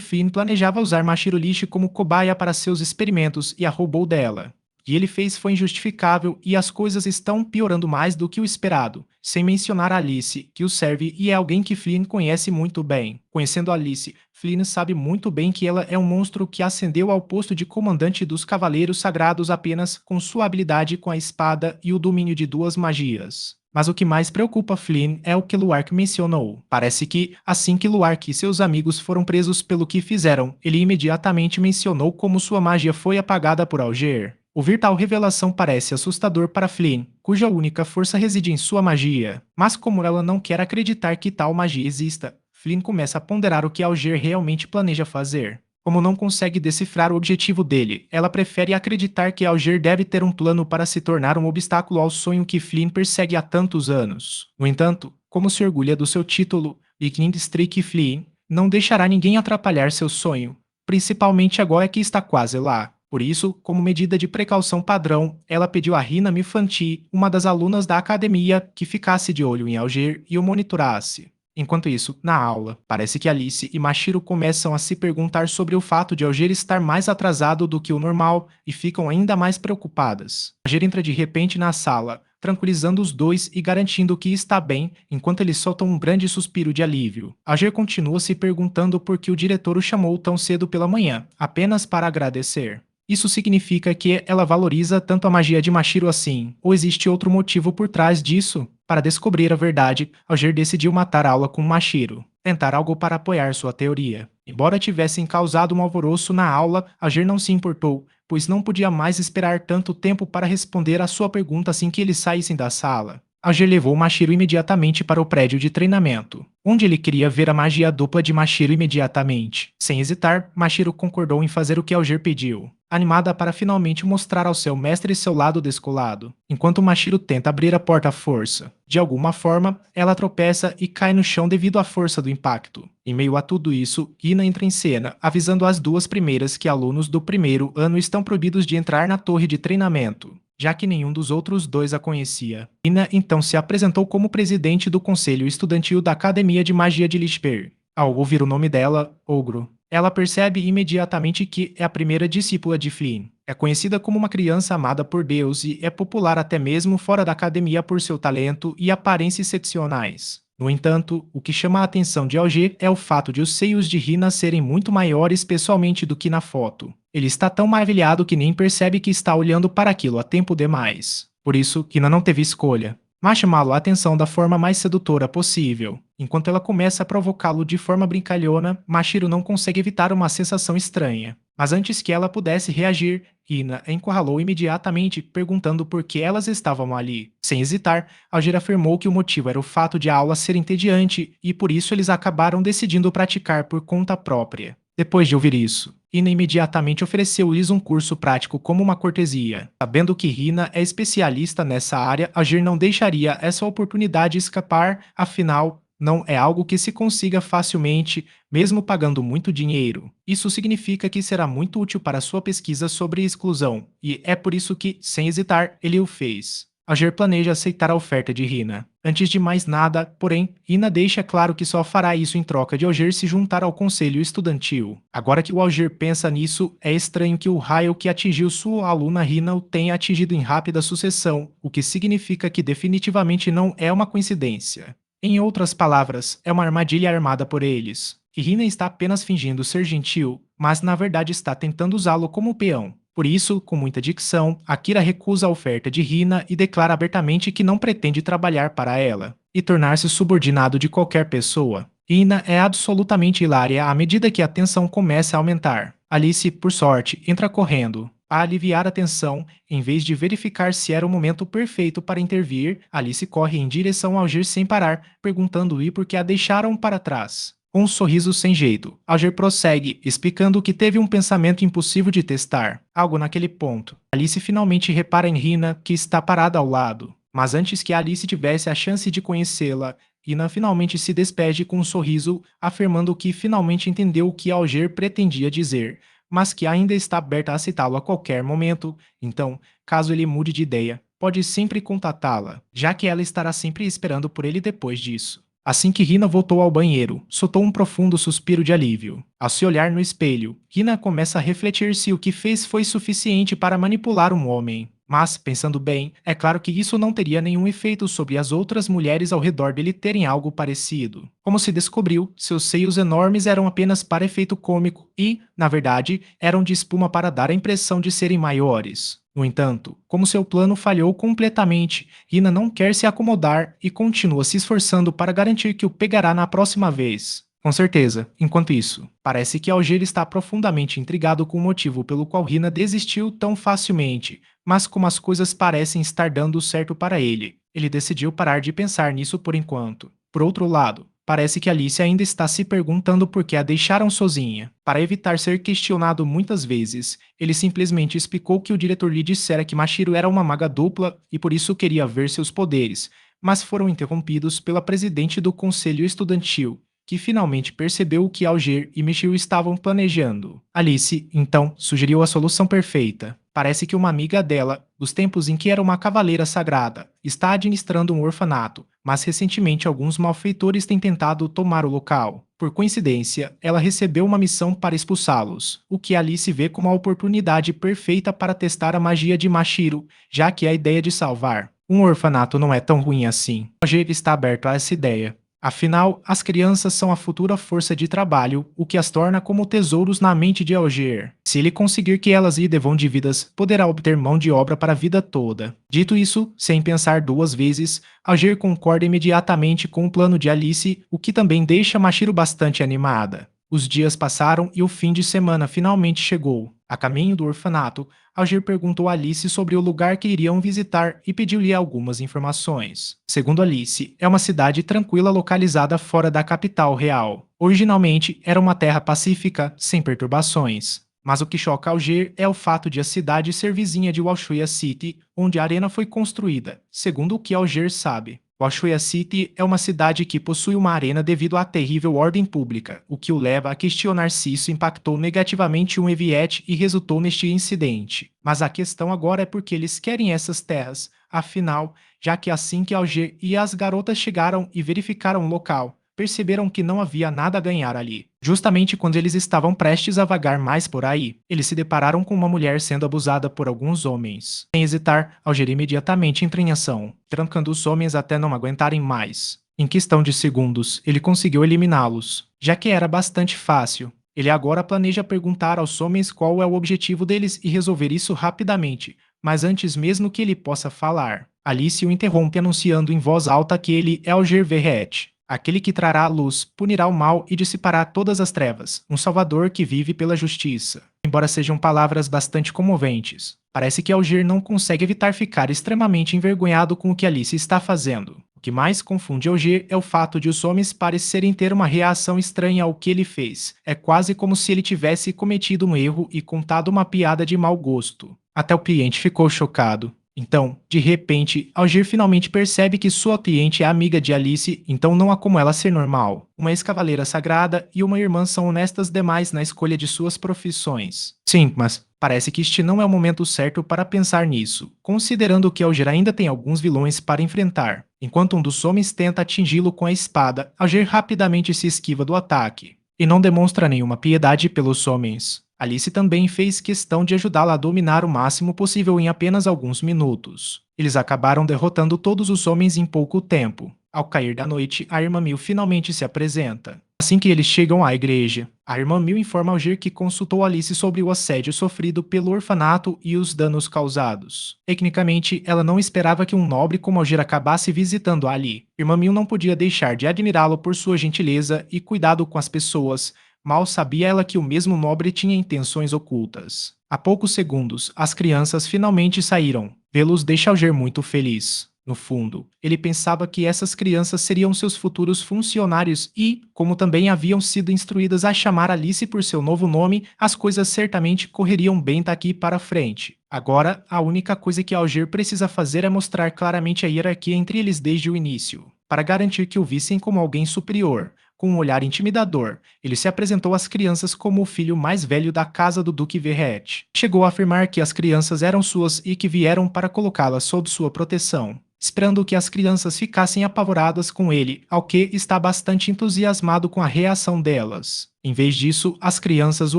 Flynn planejava usar Mashiro Lishi como cobaia para seus experimentos e a roubou dela. O que ele fez foi injustificável e as coisas estão piorando mais do que o esperado, sem mencionar Alice, que o serve e é alguém que Flynn conhece muito bem. Conhecendo Alice, Flynn sabe muito bem que ela é um monstro que ascendeu ao posto de comandante dos Cavaleiros Sagrados apenas com sua habilidade com a espada e o domínio de duas magias. Mas o que mais preocupa Flynn é o que Luark mencionou. Parece que, assim que Luark e seus amigos foram presos pelo que fizeram, ele imediatamente mencionou como sua magia foi apagada por Alger. Ouvir tal revelação parece assustador para Flynn, cuja única força reside em sua magia. Mas como ela não quer acreditar que tal magia exista, Flynn começa a ponderar o que Alger realmente planeja fazer. Como não consegue decifrar o objetivo dele, ela prefere acreditar que Alger deve ter um plano para se tornar um obstáculo ao sonho que Flynn persegue há tantos anos. No entanto, como se orgulha do seu título, Viking Streak Flynn não deixará ninguém atrapalhar seu sonho, principalmente agora que está quase lá. Por isso, como medida de precaução padrão, ela pediu a Rina Mifanti, uma das alunas da academia, que ficasse de olho em Alger e o monitorasse. Enquanto isso, na aula, parece que Alice e Mashiro começam a se perguntar sobre o fato de Alger estar mais atrasado do que o normal e ficam ainda mais preocupadas. Alger entra de repente na sala, tranquilizando os dois e garantindo que está bem, enquanto eles soltam um grande suspiro de alívio. Alger continua se perguntando por que o diretor o chamou tão cedo pela manhã, apenas para agradecer. Isso significa que ela valoriza tanto a magia de Mashiro assim, ou existe outro motivo por trás disso? Para descobrir a verdade, Alger decidiu matar a aula com Mashiro, tentar algo para apoiar sua teoria. Embora tivessem causado um alvoroço na aula, Alger não se importou, pois não podia mais esperar tanto tempo para responder a sua pergunta assim que eles saíssem da sala. Alger levou Mashiro imediatamente para o prédio de treinamento, onde ele queria ver a magia dupla de Mashiro imediatamente. Sem hesitar, Mashiro concordou em fazer o que Alger pediu, animada para finalmente mostrar ao seu mestre seu lado descolado, enquanto Mashiro tenta abrir a porta à força. De alguma forma, ela tropeça e cai no chão devido à força do impacto. Em meio a tudo isso, Ina entra em cena, avisando as duas primeiras que alunos do primeiro ano estão proibidos de entrar na torre de treinamento, já que nenhum dos outros dois a conhecia. Ina então se apresentou como presidente do conselho estudantil da Academia de Magia de Lishper. Ao ouvir o nome dela, Ogro, ela percebe imediatamente que é a primeira discípula de Flynn. É conhecida como uma criança amada por Deus e é popular até mesmo fora da academia por seu talento e aparência excepcionais. No entanto, o que chama a atenção de Alger é o fato de os seios de Rina serem muito maiores pessoalmente do que na foto. Ele está tão maravilhado que nem percebe que está olhando para aquilo há tempo demais. Por isso, Rina não teve escolha, mas chamá-lo a atenção da forma mais sedutora possível. Enquanto ela começa a provocá-lo de forma brincalhona, Mashiro não consegue evitar uma sensação estranha. Mas antes que ela pudesse reagir, Rina a encurralou imediatamente, perguntando por que elas estavam ali. Sem hesitar, Alger afirmou que o motivo era o fato de a aula ser entediante e por isso eles acabaram decidindo praticar por conta própria. Depois de ouvir isso, Ina imediatamente ofereceu-lhes um curso prático como uma cortesia. Sabendo que Rina é especialista nessa área, Alger não deixaria essa oportunidade escapar, afinal, não é algo que se consiga facilmente, mesmo pagando muito dinheiro. Isso significa que será muito útil para sua pesquisa sobre exclusão, e é por isso que, sem hesitar, ele o fez. Alger planeja aceitar a oferta de Rina. Antes de mais nada, porém, Rina deixa claro que só fará isso em troca de Alger se juntar ao conselho estudantil. Agora que o Alger pensa nisso, é estranho que o raio que atingiu sua aluna Rina o tenha atingido em rápida sucessão, o que significa que definitivamente não é uma coincidência. Em outras palavras, é uma armadilha armada por eles. E Rina está apenas fingindo ser gentil, mas na verdade está tentando usá-lo como peão. Por isso, com muita dicção, Akira recusa a oferta de Rina e declara abertamente que não pretende trabalhar para ela e tornar-se subordinado de qualquer pessoa. Rina é absolutamente hilária à medida que a tensão começa a aumentar. Alice, por sorte, entra correndo. Para aliviar a tensão, em vez de verificar se era o momento perfeito para intervir, Alice corre em direção ao Alger sem parar, perguntando-lhe por que a deixaram para trás. Com um sorriso sem jeito, Alger prossegue, explicando que teve um pensamento impossível de testar, algo naquele ponto. Alice finalmente repara em Rina, que está parada ao lado. Mas antes que Alice tivesse a chance de conhecê-la, Rina finalmente se despede com um sorriso, afirmando que finalmente entendeu o que Alger pretendia dizer, mas que ainda está aberta a aceitá-lo a qualquer momento. Então, caso ele mude de ideia, pode sempre contatá-la, já que ela estará sempre esperando por ele depois disso. Assim que Rina voltou ao banheiro, soltou um profundo suspiro de alívio. Ao se olhar no espelho, Rina começa a refletir se o que fez foi suficiente para manipular um homem. Mas, pensando bem, é claro que isso não teria nenhum efeito sobre as outras mulheres ao redor dele terem algo parecido. Como se descobriu, seus seios enormes eram apenas para efeito cômico e, na verdade, eram de espuma para dar a impressão de serem maiores. No entanto, como seu plano falhou completamente, Rina não quer se acomodar e continua se esforçando para garantir que o pegará na próxima vez. Com certeza, enquanto isso, parece que Alger está profundamente intrigado com o motivo pelo qual Rina desistiu tão facilmente, mas como as coisas parecem estar dando certo para ele decidiu parar de pensar nisso por enquanto. Por outro lado, parece que Alice ainda está se perguntando por que a deixaram sozinha. Para evitar ser questionado muitas vezes, ele simplesmente explicou que o diretor lhe dissera que Mashiro era uma maga dupla e por isso queria ver seus poderes, mas foram interrompidos pela presidente do conselho estudantil, que finalmente percebeu o que Alger e Michiru estavam planejando. Alice, então, sugeriu a solução perfeita. Parece que uma amiga dela, dos tempos em que era uma cavaleira sagrada, está administrando um orfanato, mas recentemente alguns malfeitores têm tentado tomar o local. Por coincidência, ela recebeu uma missão para expulsá-los, o que Alice vê como a oportunidade perfeita para testar a magia de Mashiro, já que a ideia de salvar um orfanato não é tão ruim assim. Roger está aberto a essa ideia. Afinal, as crianças são a futura força de trabalho, o que as torna como tesouros na mente de Alger. Se ele conseguir que elas lhe devam dívidas, poderá obter mão de obra para a vida toda. Dito isso, sem pensar duas vezes, Alger concorda imediatamente com o plano de Alice, o que também deixa Mashiro bastante animada. Os dias passaram e o fim de semana finalmente chegou. A caminho do orfanato, Alger perguntou a Alice sobre o lugar que iriam visitar e pediu-lhe algumas informações. Segundo Alice, é uma cidade tranquila localizada fora da capital real. Originalmente, era uma terra pacífica, sem perturbações. Mas o que choca Alger é o fato de a cidade ser vizinha de Washuya City, onde a arena foi construída, segundo o que Alger sabe. Washuya City é uma cidade que possui uma arena devido à terrível ordem pública, o que o leva a questionar se isso impactou negativamente um Eviete e resultou neste incidente. Mas a questão agora é porque eles querem essas terras, afinal, já que assim que Alger e as garotas chegaram e verificaram o local, perceberam que não havia nada a ganhar ali. Justamente quando eles estavam prestes a vagar mais por aí, eles se depararam com uma mulher sendo abusada por alguns homens. Sem hesitar, Alger imediatamente entra em ação, trancando os homens até não aguentarem mais. Em questão de segundos, ele conseguiu eliminá-los, já que era bastante fácil. Ele agora planeja perguntar aos homens qual é o objetivo deles e resolver isso rapidamente, mas antes mesmo que ele possa falar, Alice o interrompe anunciando em voz alta que ele é Alger Verret, aquele que trará a luz, punirá o mal e dissipará todas as trevas, um salvador que vive pela justiça. Embora sejam palavras bastante comoventes, parece que Alger não consegue evitar ficar extremamente envergonhado com o que Alice está fazendo. O que mais confunde Alger é o fato de os homens parecerem ter uma reação estranha ao que ele fez. É quase como se ele tivesse cometido um erro e contado uma piada de mau gosto. Até o cliente ficou chocado. Então, de repente, Alger finalmente percebe que sua cliente é amiga de Alice, então não há como ela ser normal. Uma ex-cavaleira sagrada e uma irmã são honestas demais na escolha de suas profissões. Sim, mas parece que este não é o momento certo para pensar nisso, considerando que Alger ainda tem alguns vilões para enfrentar. Enquanto um dos homens tenta atingi-lo com a espada, Alger rapidamente se esquiva do ataque, e não demonstra nenhuma piedade pelos homens. Alice também fez questão de ajudá-la a dominar o máximo possível em apenas alguns minutos. Eles acabaram derrotando todos os homens em pouco tempo. Ao cair da noite, a Irmã Mil finalmente se apresenta. Assim que eles chegam à igreja, a Irmã Mil informa Alger que consultou Alice sobre o assédio sofrido pelo orfanato e os danos causados. Tecnicamente, ela não esperava que um nobre como Alger acabasse visitando ali. Irmã Mil não podia deixar de admirá-lo por sua gentileza e cuidado com as pessoas. Mal sabia ela que o mesmo nobre tinha intenções ocultas. Há poucos segundos, as crianças finalmente saíram. Vê-los deixa Alger muito feliz. No fundo, ele pensava que essas crianças seriam seus futuros funcionários e, como também haviam sido instruídas a chamar Alice por seu novo nome, as coisas certamente correriam bem daqui para frente. Agora, a única coisa que Alger precisa fazer é mostrar claramente a hierarquia entre eles desde o início, para garantir que o vissem como alguém superior. Com um olhar intimidador, ele se apresentou às crianças como o filho mais velho da casa do Duque Verret. Chegou a afirmar que as crianças eram suas e que vieram para colocá-las sob sua proteção, esperando que as crianças ficassem apavoradas com ele, ao que está bastante entusiasmado com a reação delas. Em vez disso, as crianças o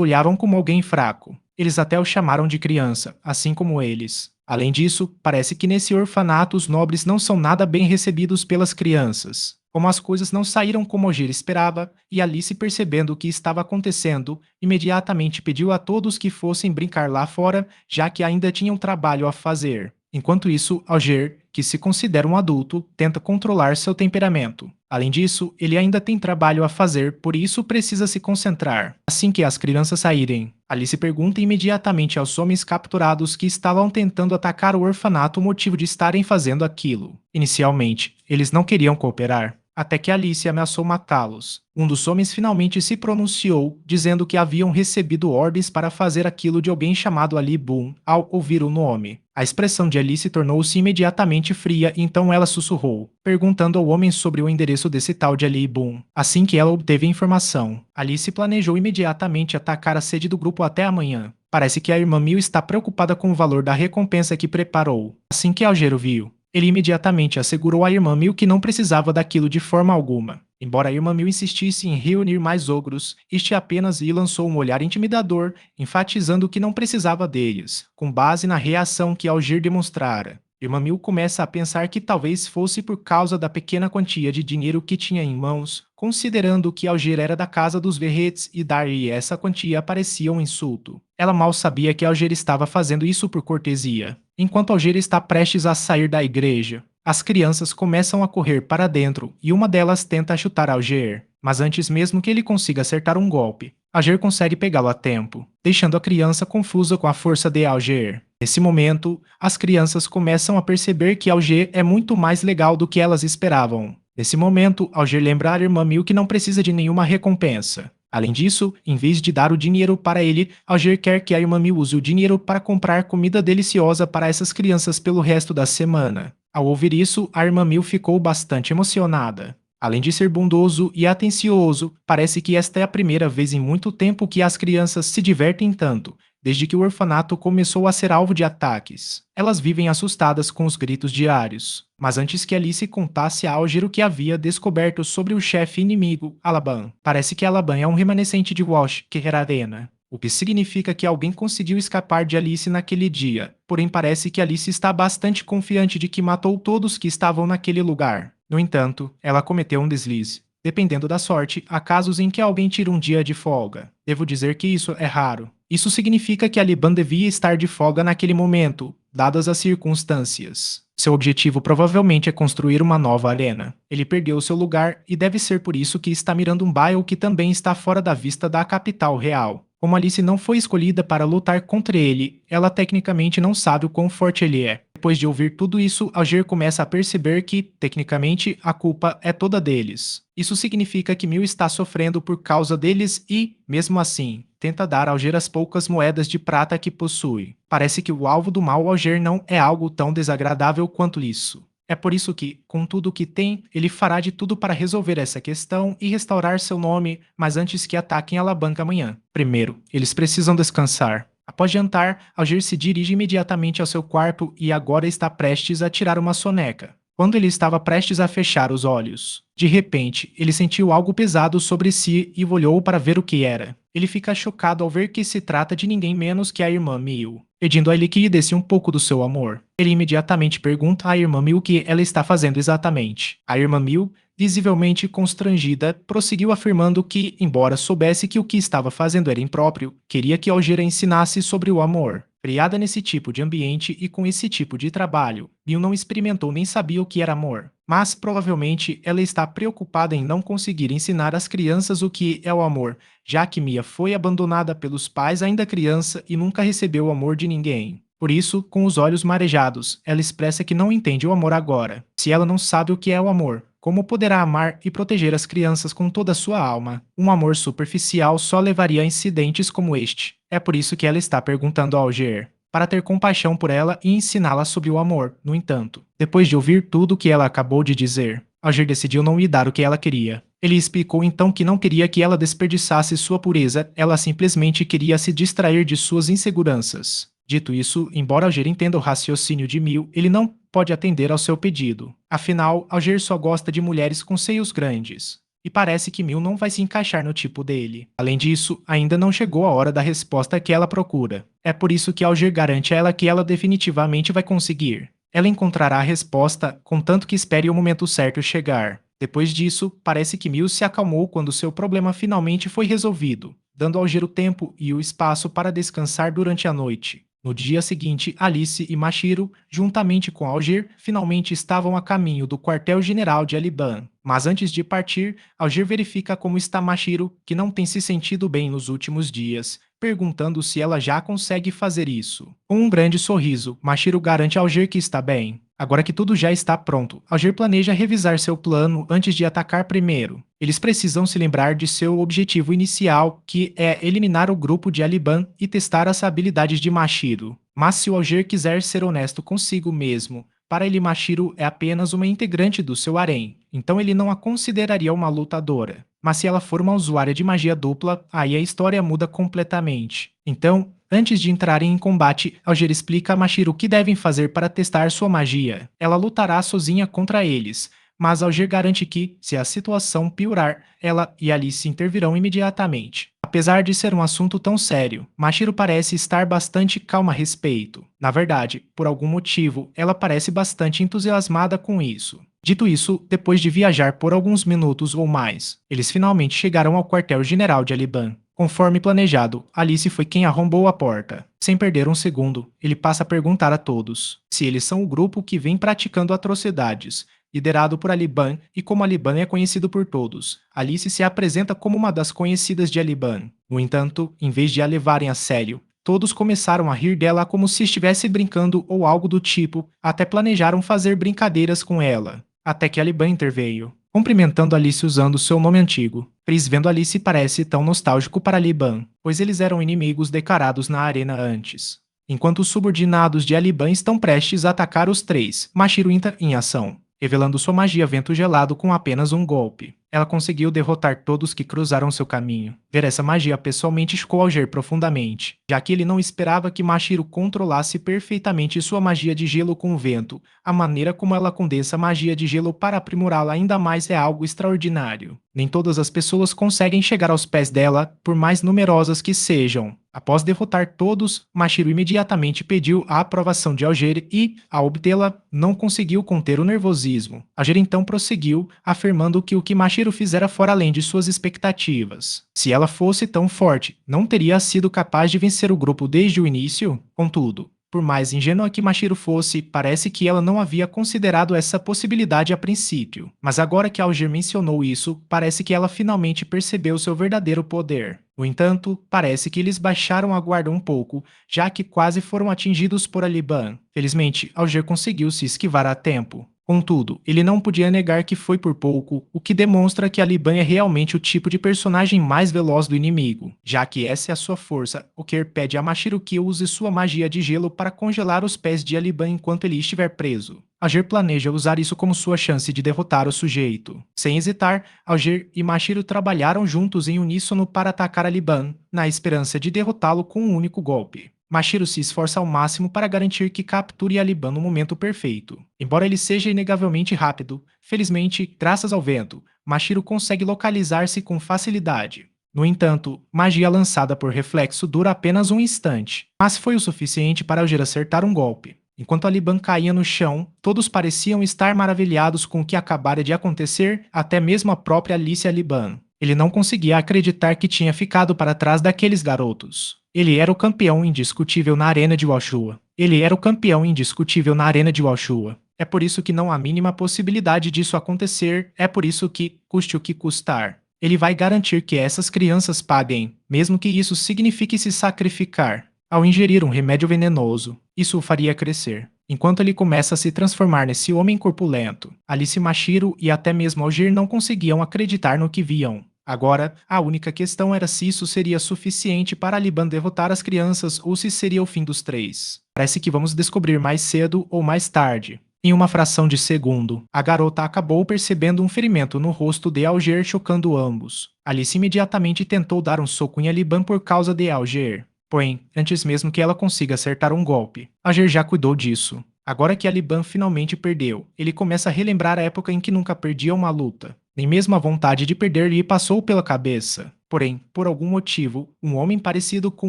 olhavam como alguém fraco. Eles até o chamaram de criança, assim como eles. Além disso, parece que nesse orfanato os nobres não são nada bem recebidos pelas crianças. Como as coisas não saíram como Ogier esperava, e Alice, percebendo o que estava acontecendo, imediatamente pediu a todos que fossem brincar lá fora, já que ainda tinham trabalho a fazer. Enquanto isso, Alger, que se considera um adulto, tenta controlar seu temperamento. Além disso, ele ainda tem trabalho a fazer, por isso precisa se concentrar. Assim que as crianças saírem, Alice pergunta imediatamente aos homens capturados que estavam tentando atacar o orfanato o motivo de estarem fazendo aquilo. Inicialmente, eles não queriam cooperar, até que Alice ameaçou matá-los. Um dos homens finalmente se pronunciou, dizendo que haviam recebido ordens para fazer aquilo de alguém chamado Ali Boom, ao ouvir o nome. A expressão de Alice tornou-se imediatamente fria, então ela sussurrou, perguntando ao homem sobre o endereço desse tal de Ali Boom. Assim que ela obteve a informação, Alice planejou imediatamente atacar a sede do grupo até amanhã. Parece que a irmã Mil está preocupada com o valor da recompensa que preparou. Assim que Alger o viu, ele imediatamente assegurou à irmã Mil que não precisava daquilo de forma alguma. Embora a irmã Mil insistisse em reunir mais ogros, este apenas lhe lançou um olhar intimidador, enfatizando que não precisava deles, com base na reação que Alger demonstrara. Irmã Mil começa a pensar que talvez fosse por causa da pequena quantia de dinheiro que tinha em mãos, considerando que Alger era da casa dos Verrets e dar-lhe essa quantia parecia um insulto. Ela mal sabia que Alger estava fazendo isso por cortesia. Enquanto Alger está prestes a sair da igreja, as crianças começam a correr para dentro e uma delas tenta chutar Alger, mas antes mesmo que ele consiga acertar um golpe, Alger consegue pegá-lo a tempo, deixando a criança confusa com a força de Alger. Nesse momento, as crianças começam a perceber que Alger é muito mais legal do que elas esperavam. Nesse momento, Alger lembra a irmã Mil que não precisa de nenhuma recompensa. Além disso, em vez de dar o dinheiro para ele, Alger quer que a irmã Mil use o dinheiro para comprar comida deliciosa para essas crianças pelo resto da semana. Ao ouvir isso, a irmã Mil ficou bastante emocionada. Além de ser bondoso e atencioso, parece que esta é a primeira vez em muito tempo que as crianças se divertem tanto, desde que o orfanato começou a ser alvo de ataques. Elas vivem assustadas com os gritos diários. Mas antes que Alice contasse a Alger o que havia descoberto sobre o chefe inimigo, Alaban, parece que Alaban é um remanescente de Walsh Arena, o que significa que alguém conseguiu escapar de Alice naquele dia, porém parece que Alice está bastante confiante de que matou todos que estavam naquele lugar. No entanto, ela cometeu um deslize. Dependendo da sorte, há casos em que alguém tira um dia de folga. Devo dizer que isso é raro. Isso significa que Aliban devia estar de folga naquele momento, dadas as circunstâncias. Seu objetivo provavelmente é construir uma nova arena. Ele perdeu seu lugar e deve ser por isso que está mirando um bairro que também está fora da vista da capital real. Como Alice não foi escolhida para lutar contra ele, ela tecnicamente não sabe o quão forte ele é. Depois de ouvir tudo isso, Alger começa a perceber que, tecnicamente, a culpa é toda deles. Isso significa que Mil está sofrendo por causa deles e, mesmo assim, tenta dar a Alger as poucas moedas de prata que possui. Parece que o alvo do mal Alger não é algo tão desagradável quanto isso. É por isso que, com tudo o que tem, ele fará de tudo para resolver essa questão e restaurar seu nome, mas antes que ataquem Alabanca amanhã. Primeiro, eles precisam descansar. Após jantar, Alger se dirige imediatamente ao seu quarto e agora está prestes a tirar uma soneca. Quando ele estava prestes a fechar os olhos, de repente, ele sentiu algo pesado sobre si e olhou para ver o que era. Ele fica chocado ao ver que se trata de ninguém menos que a irmã Mil, pedindo a ele que lhe desse um pouco do seu amor. Ele imediatamente pergunta à irmã Mil o que ela está fazendo exatamente. A irmã Mil, visivelmente constrangida, prosseguiu afirmando que, embora soubesse que o que estava fazendo era impróprio, queria que Alger a ensinasse sobre o amor. Criada nesse tipo de ambiente e com esse tipo de trabalho, Mil não experimentou nem sabia o que era amor. Mas, provavelmente, ela está preocupada em não conseguir ensinar às crianças o que é o amor, já que Mia foi abandonada pelos pais ainda criança e nunca recebeu o amor de ninguém. Por isso, com os olhos marejados, ela expressa que não entende o amor agora. Se ela não sabe o que é o amor, como poderá amar e proteger as crianças com toda a sua alma? Um amor superficial só levaria a incidentes como este. É por isso que ela está perguntando a Alger, para ter compaixão por ela e ensiná-la sobre o amor. No entanto, depois de ouvir tudo o que ela acabou de dizer, Alger decidiu não lhe dar o que ela queria. Ele explicou então que não queria que ela desperdiçasse sua pureza, ela simplesmente queria se distrair de suas inseguranças. Dito isso, embora Alger entenda o raciocínio de Mil, ele não pode atender ao seu pedido. Afinal, Alger só gosta de mulheres com seios grandes. E parece que Mil não vai se encaixar no tipo dele. Além disso, ainda não chegou a hora da resposta que ela procura. É por isso que Alger garante a ela que ela definitivamente vai conseguir. Ela encontrará a resposta, contanto que espere o momento certo chegar. Depois disso, parece que Mil se acalmou quando seu problema finalmente foi resolvido, dando ao Alger o tempo e o espaço para descansar durante a noite. No dia seguinte, Alice e Mashiro, juntamente com Alger, finalmente estavam a caminho do quartel-general de Aliban. Mas antes de partir, Alger verifica como está Mashiro, que não tem se sentido bem nos últimos dias, perguntando se ela já consegue fazer isso. Com um grande sorriso, Mashiro garante a Alger que está bem. Agora que tudo já está pronto, Alger planeja revisar seu plano antes de atacar primeiro. Eles precisam se lembrar de seu objetivo inicial, que é eliminar o grupo de Aliban e testar as habilidades de Mashiro. Mas se o Alger quiser ser honesto consigo mesmo, para ele Mashiro é apenas uma integrante do seu harém, então ele não a consideraria uma lutadora. Mas se ela for uma usuária de magia dupla, aí a história muda completamente. Então, antes de entrarem em combate, Alger explica a Mashiro o que devem fazer para testar sua magia. Ela lutará sozinha contra eles, mas Alger garante que, se a situação piorar, ela e Alice intervirão imediatamente. Apesar de ser um assunto tão sério, Mashiro parece estar bastante calma a respeito. Na verdade, por algum motivo, ela parece bastante entusiasmada com isso. Dito isso, depois de viajar por alguns minutos ou mais, eles finalmente chegaram ao quartel-general de Aliban. Conforme planejado, Alice foi quem arrombou a porta. Sem perder um segundo, ele passa a perguntar a todos se eles são o grupo que vem praticando atrocidades, liderado por Aliban, e como Aliban é conhecido por todos, Alice se apresenta como uma das conhecidas de Aliban. No entanto, em vez de a levarem a sério, todos começaram a rir dela como se estivesse brincando ou algo do tipo, até planejaram fazer brincadeiras com ela. Até que Aliban interveio, cumprimentando Alice usando seu nome antigo. Chris, vendo Alice, parece tão nostálgico para Aliban, pois eles eram inimigos declarados na arena antes. Enquanto os subordinados de Aliban estão prestes a atacar os três, Mashiro entra em ação, revelando sua magia vento gelado com apenas um golpe. Ela conseguiu derrotar todos que cruzaram seu caminho. Ver essa magia pessoalmente chocou Alger profundamente, já que ele não esperava que Mashiro controlasse perfeitamente sua magia de gelo com o vento. A maneira como ela condensa a magia de gelo para aprimorá-la ainda mais é algo extraordinário. Nem todas as pessoas conseguem chegar aos pés dela, por mais numerosas que sejam. Após derrotar todos, Mashiro imediatamente pediu a aprovação de Alger e, ao obtê-la, não conseguiu conter o nervosismo. Alger então prosseguiu, afirmando que o que Mashiro fizera fora além de suas expectativas. Se ela fosse tão forte, não teria sido capaz de vencer o grupo desde o início? Contudo, por mais ingênua que Mashiro fosse, parece que ela não havia considerado essa possibilidade a princípio. Mas agora que Alger mencionou isso, parece que ela finalmente percebeu seu verdadeiro poder. No entanto, parece que eles baixaram a guarda um pouco, já que quase foram atingidos por Aliban. Felizmente, Alger conseguiu se esquivar a tempo. Contudo, ele não podia negar que foi por pouco, o que demonstra que Aliban é realmente o tipo de personagem mais veloz do inimigo, já que essa é a sua força, o que pede a Mashiro que use sua magia de gelo para congelar os pés de Aliban enquanto ele estiver preso. Alger planeja usar isso como sua chance de derrotar o sujeito. Sem hesitar, Alger e Mashiro trabalharam juntos em uníssono para atacar Aliban, na esperança de derrotá-lo com um único golpe. Mashiro se esforça ao máximo para garantir que capture Aliban no momento perfeito. Embora ele seja inegavelmente rápido, felizmente, graças ao vento, Mashiro consegue localizar-se com facilidade. No entanto, magia lançada por reflexo dura apenas um instante, mas foi o suficiente para Alger acertar um golpe. Enquanto Aliban caía no chão, todos pareciam estar maravilhados com o que acabara de acontecer, até mesmo a própria Alice Aliban. Ele não conseguia acreditar que tinha ficado para trás daqueles garotos. Ele era o campeão indiscutível na arena de Woshua. Ele era o campeão indiscutível na arena de Woshua. É por isso que não há mínima possibilidade disso acontecer, é por isso que, custe o que custar, ele vai garantir que essas crianças paguem, mesmo que isso signifique se sacrificar. ao ingerir um remédio venenoso. Isso o faria crescer. Enquanto ele começa a se transformar nesse homem corpulento, Alice Mashiro e até mesmo Alger não conseguiam acreditar no que viam. Agora, a única questão era se isso seria suficiente para Aliban derrotar as crianças ou se seria o fim dos três. Parece que vamos descobrir mais cedo ou mais tarde. Em uma fração de segundo, a garota acabou percebendo um ferimento no rosto de Alger chocando ambos. Alice imediatamente tentou dar um soco em Aliban por causa de Alger. Porém, antes mesmo que ela consiga acertar um golpe, Alger já cuidou disso. Agora que Aliban finalmente perdeu, ele começa a relembrar a época em que nunca perdia uma luta. Nem mesmo a vontade de perder lhe passou pela cabeça. Porém, por algum motivo, um homem parecido com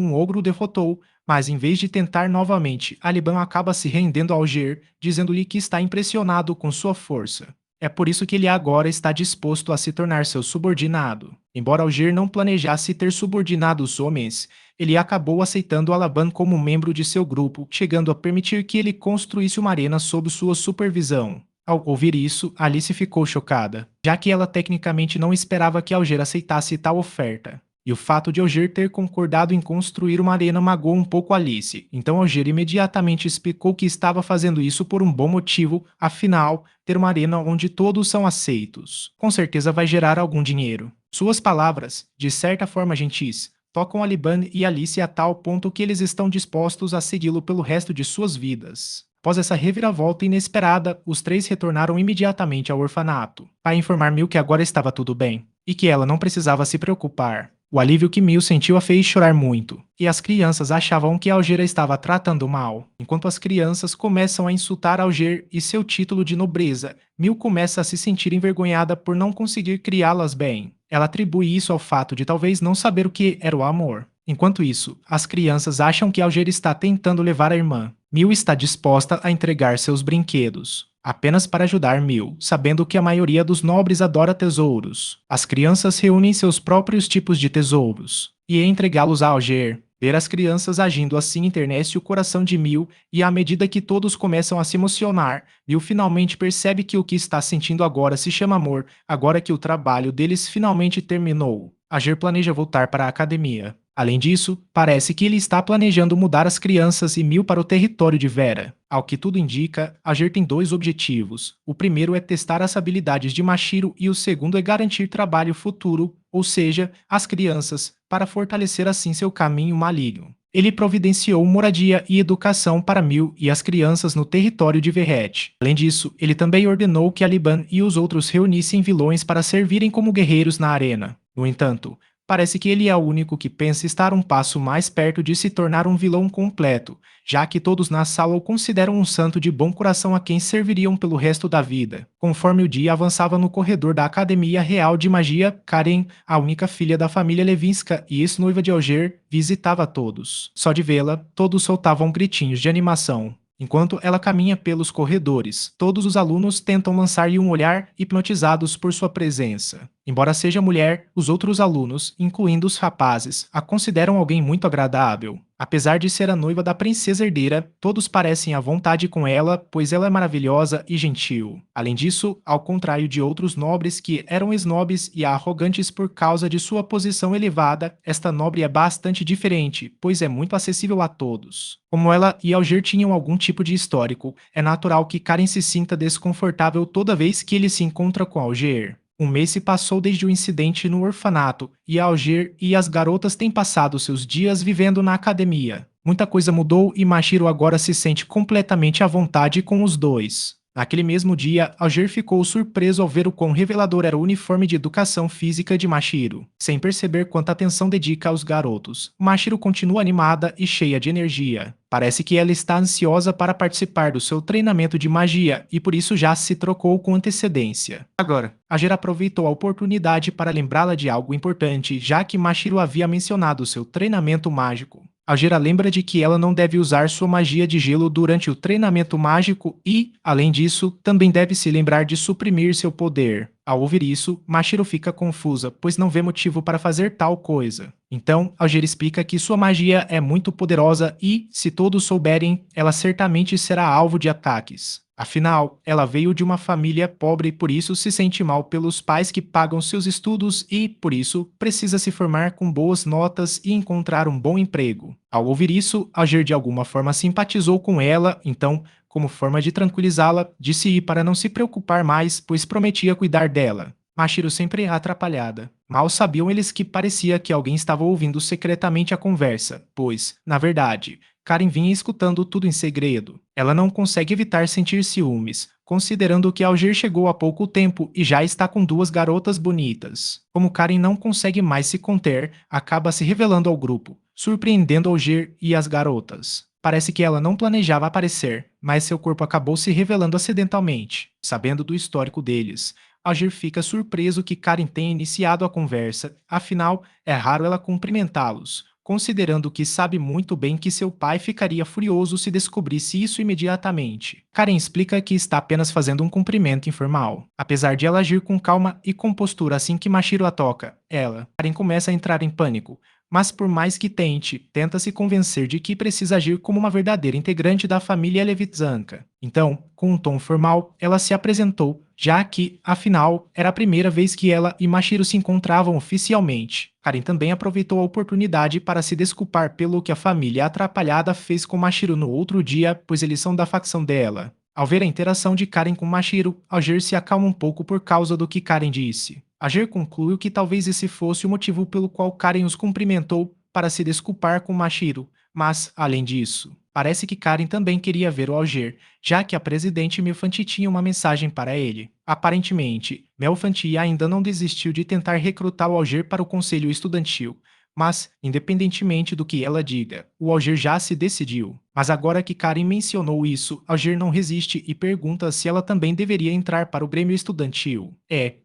um ogro o derrotou, mas em vez de tentar novamente, Aliban acaba se rendendo a Alger, dizendo-lhe que está impressionado com sua força. É por isso que ele agora está disposto a se tornar seu subordinado. Embora Alger não planejasse ter subordinado os homens, ele acabou aceitando Alaban como membro de seu grupo, chegando a permitir que ele construísse uma arena sob sua supervisão. Ao ouvir isso, Alice ficou chocada, já que ela tecnicamente não esperava que Alger aceitasse tal oferta. E o fato de Alger ter concordado em construir uma arena magoou um pouco Alice, então Alger imediatamente explicou que estava fazendo isso por um bom motivo, afinal, ter uma arena onde todos são aceitos, com certeza vai gerar algum dinheiro. Suas palavras, de certa forma gentis, tocam Aliban e Alice a tal ponto que eles estão dispostos a segui-lo pelo resto de suas vidas. Após essa reviravolta inesperada, os três retornaram imediatamente ao orfanato, para informar Mil que agora estava tudo bem, e que ela não precisava se preocupar. O alívio que Mil sentiu a fez chorar muito, e as crianças achavam que Alger a estava tratando mal. Enquanto as crianças começam a insultar Alger e seu título de nobreza, Mil começa a se sentir envergonhada por não conseguir criá-las bem. Ela atribui isso ao fato de talvez não saber o que era o amor. Enquanto isso, as crianças acham que Alger está tentando levar a irmã. Mil está disposta a entregar seus brinquedos, apenas para ajudar Mil, sabendo que a maioria dos nobres adora tesouros. As crianças reúnem seus próprios tipos de tesouros e entregá-los a Alger. Ver as crianças agindo assim enternece o coração de Mil e à medida que todos começam a se emocionar, Mil finalmente percebe que o que está sentindo agora se chama amor, agora que o trabalho deles finalmente terminou. Alger planeja voltar para a academia. Além disso, parece que ele está planejando mudar as crianças e Mil para o território de Vera. Ao que tudo indica, Alger tem dois objetivos. O primeiro é testar as habilidades de Mashiro e o segundo é garantir trabalho futuro, ou seja, as crianças, para fortalecer assim seu caminho maligno. Ele providenciou moradia e educação para Mil e as crianças no território de Verret. Além disso, ele também ordenou que Aliban e os outros reunissem vilões para servirem como guerreiros na arena. No entanto, parece que ele é o único que pensa estar um passo mais perto de se tornar um vilão completo, já que todos na sala o consideram um santo de bom coração a quem serviriam pelo resto da vida. Conforme o dia avançava no corredor da Academia Real de Magia, Karen, a única filha da família Levinska e ex-noiva de Alger, visitava todos. Só de vê-la, todos soltavam gritinhos de animação. Enquanto ela caminha pelos corredores, todos os alunos tentam lançar-lhe um olhar hipnotizados por sua presença. Embora seja mulher, os outros alunos, incluindo os rapazes, a consideram alguém muito agradável. Apesar de ser a noiva da princesa herdeira, todos parecem à vontade com ela, pois ela é maravilhosa e gentil. Além disso, ao contrário de outros nobres que eram snobs e arrogantes por causa de sua posição elevada, esta nobre é bastante diferente, pois é muito acessível a todos. Como ela e Alger tinham algum tipo de histórico, é natural que Karen se sinta desconfortável toda vez que ele se encontra com Alger. Um mês se passou desde o incidente no orfanato, e Alger e as garotas têm passado seus dias vivendo na academia. Muita coisa mudou e Mashiro agora se sente completamente à vontade com os dois. Naquele mesmo dia, Alger ficou surpreso ao ver o quão revelador era o uniforme de educação física de Mashiro. Sem perceber quanta atenção dedica aos garotos, Mashiro continua animada e cheia de energia. Parece que ela está ansiosa para participar do seu treinamento de magia e por isso já se trocou com antecedência. Agora, Alger aproveitou a oportunidade para lembrá-la de algo importante, já que Mashiro havia mencionado seu treinamento mágico. Alger a lembra de que ela não deve usar sua magia de gelo durante o treinamento mágico e, além disso, também deve se lembrar de suprimir seu poder. Ao ouvir isso, Mashiro fica confusa, pois não vê motivo para fazer tal coisa. Então, Alger explica que sua magia é muito poderosa e, se todos souberem, ela certamente será alvo de ataques. Afinal, ela veio de uma família pobre e por isso se sente mal pelos pais que pagam seus estudos e, por isso, precisa se formar com boas notas e encontrar um bom emprego. Ao ouvir isso, Alger de alguma forma simpatizou com ela, então, como forma de tranquilizá-la, disse ir para não se preocupar mais, pois prometia cuidar dela. Mashiro sempre atrapalhada. Mal sabiam eles que parecia que alguém estava ouvindo secretamente a conversa, pois, na verdade, Karen vinha escutando tudo em segredo. Ela não consegue evitar sentir ciúmes, considerando que Alger chegou há pouco tempo e já está com duas garotas bonitas. Como Karen não consegue mais se conter, acaba se revelando ao grupo, surpreendendo Alger e as garotas. Parece que ela não planejava aparecer, mas seu corpo acabou se revelando acidentalmente, sabendo do histórico deles. Alger fica surpreso que Karen tenha iniciado a conversa, afinal, é raro ela cumprimentá-los, considerando que sabe muito bem que seu pai ficaria furioso se descobrisse isso imediatamente. Karen explica que está apenas fazendo um cumprimento informal. Apesar de ela agir com calma e compostura assim que Mashiro a toca, Karen começa a entrar em pânico, mas por mais que tente, tenta se convencer de que precisa agir como uma verdadeira integrante da família Levitsanka. Então, com um tom formal, ela se apresentou, já que, afinal, era a primeira vez que ela e Mashiro se encontravam oficialmente. Karen também aproveitou a oportunidade para se desculpar pelo que a família atrapalhada fez com Mashiro no outro dia, pois eles são da facção dela. Ao ver a interação de Karen com Mashiro, Alger se acalma um pouco por causa do que Karen disse. Alger conclui que talvez esse fosse o motivo pelo qual Karen os cumprimentou para se desculpar com Mashiro, mas, além disso, parece que Karen também queria ver o Alger, já que a presidente Melfanti tinha uma mensagem para ele. Aparentemente, Melfanti ainda não desistiu de tentar recrutar o Alger para o conselho estudantil, mas, independentemente do que ela diga, o Alger já se decidiu. Mas agora que Karen mencionou isso, Alger não resiste e pergunta se ela também deveria entrar para o Grêmio Estudantil.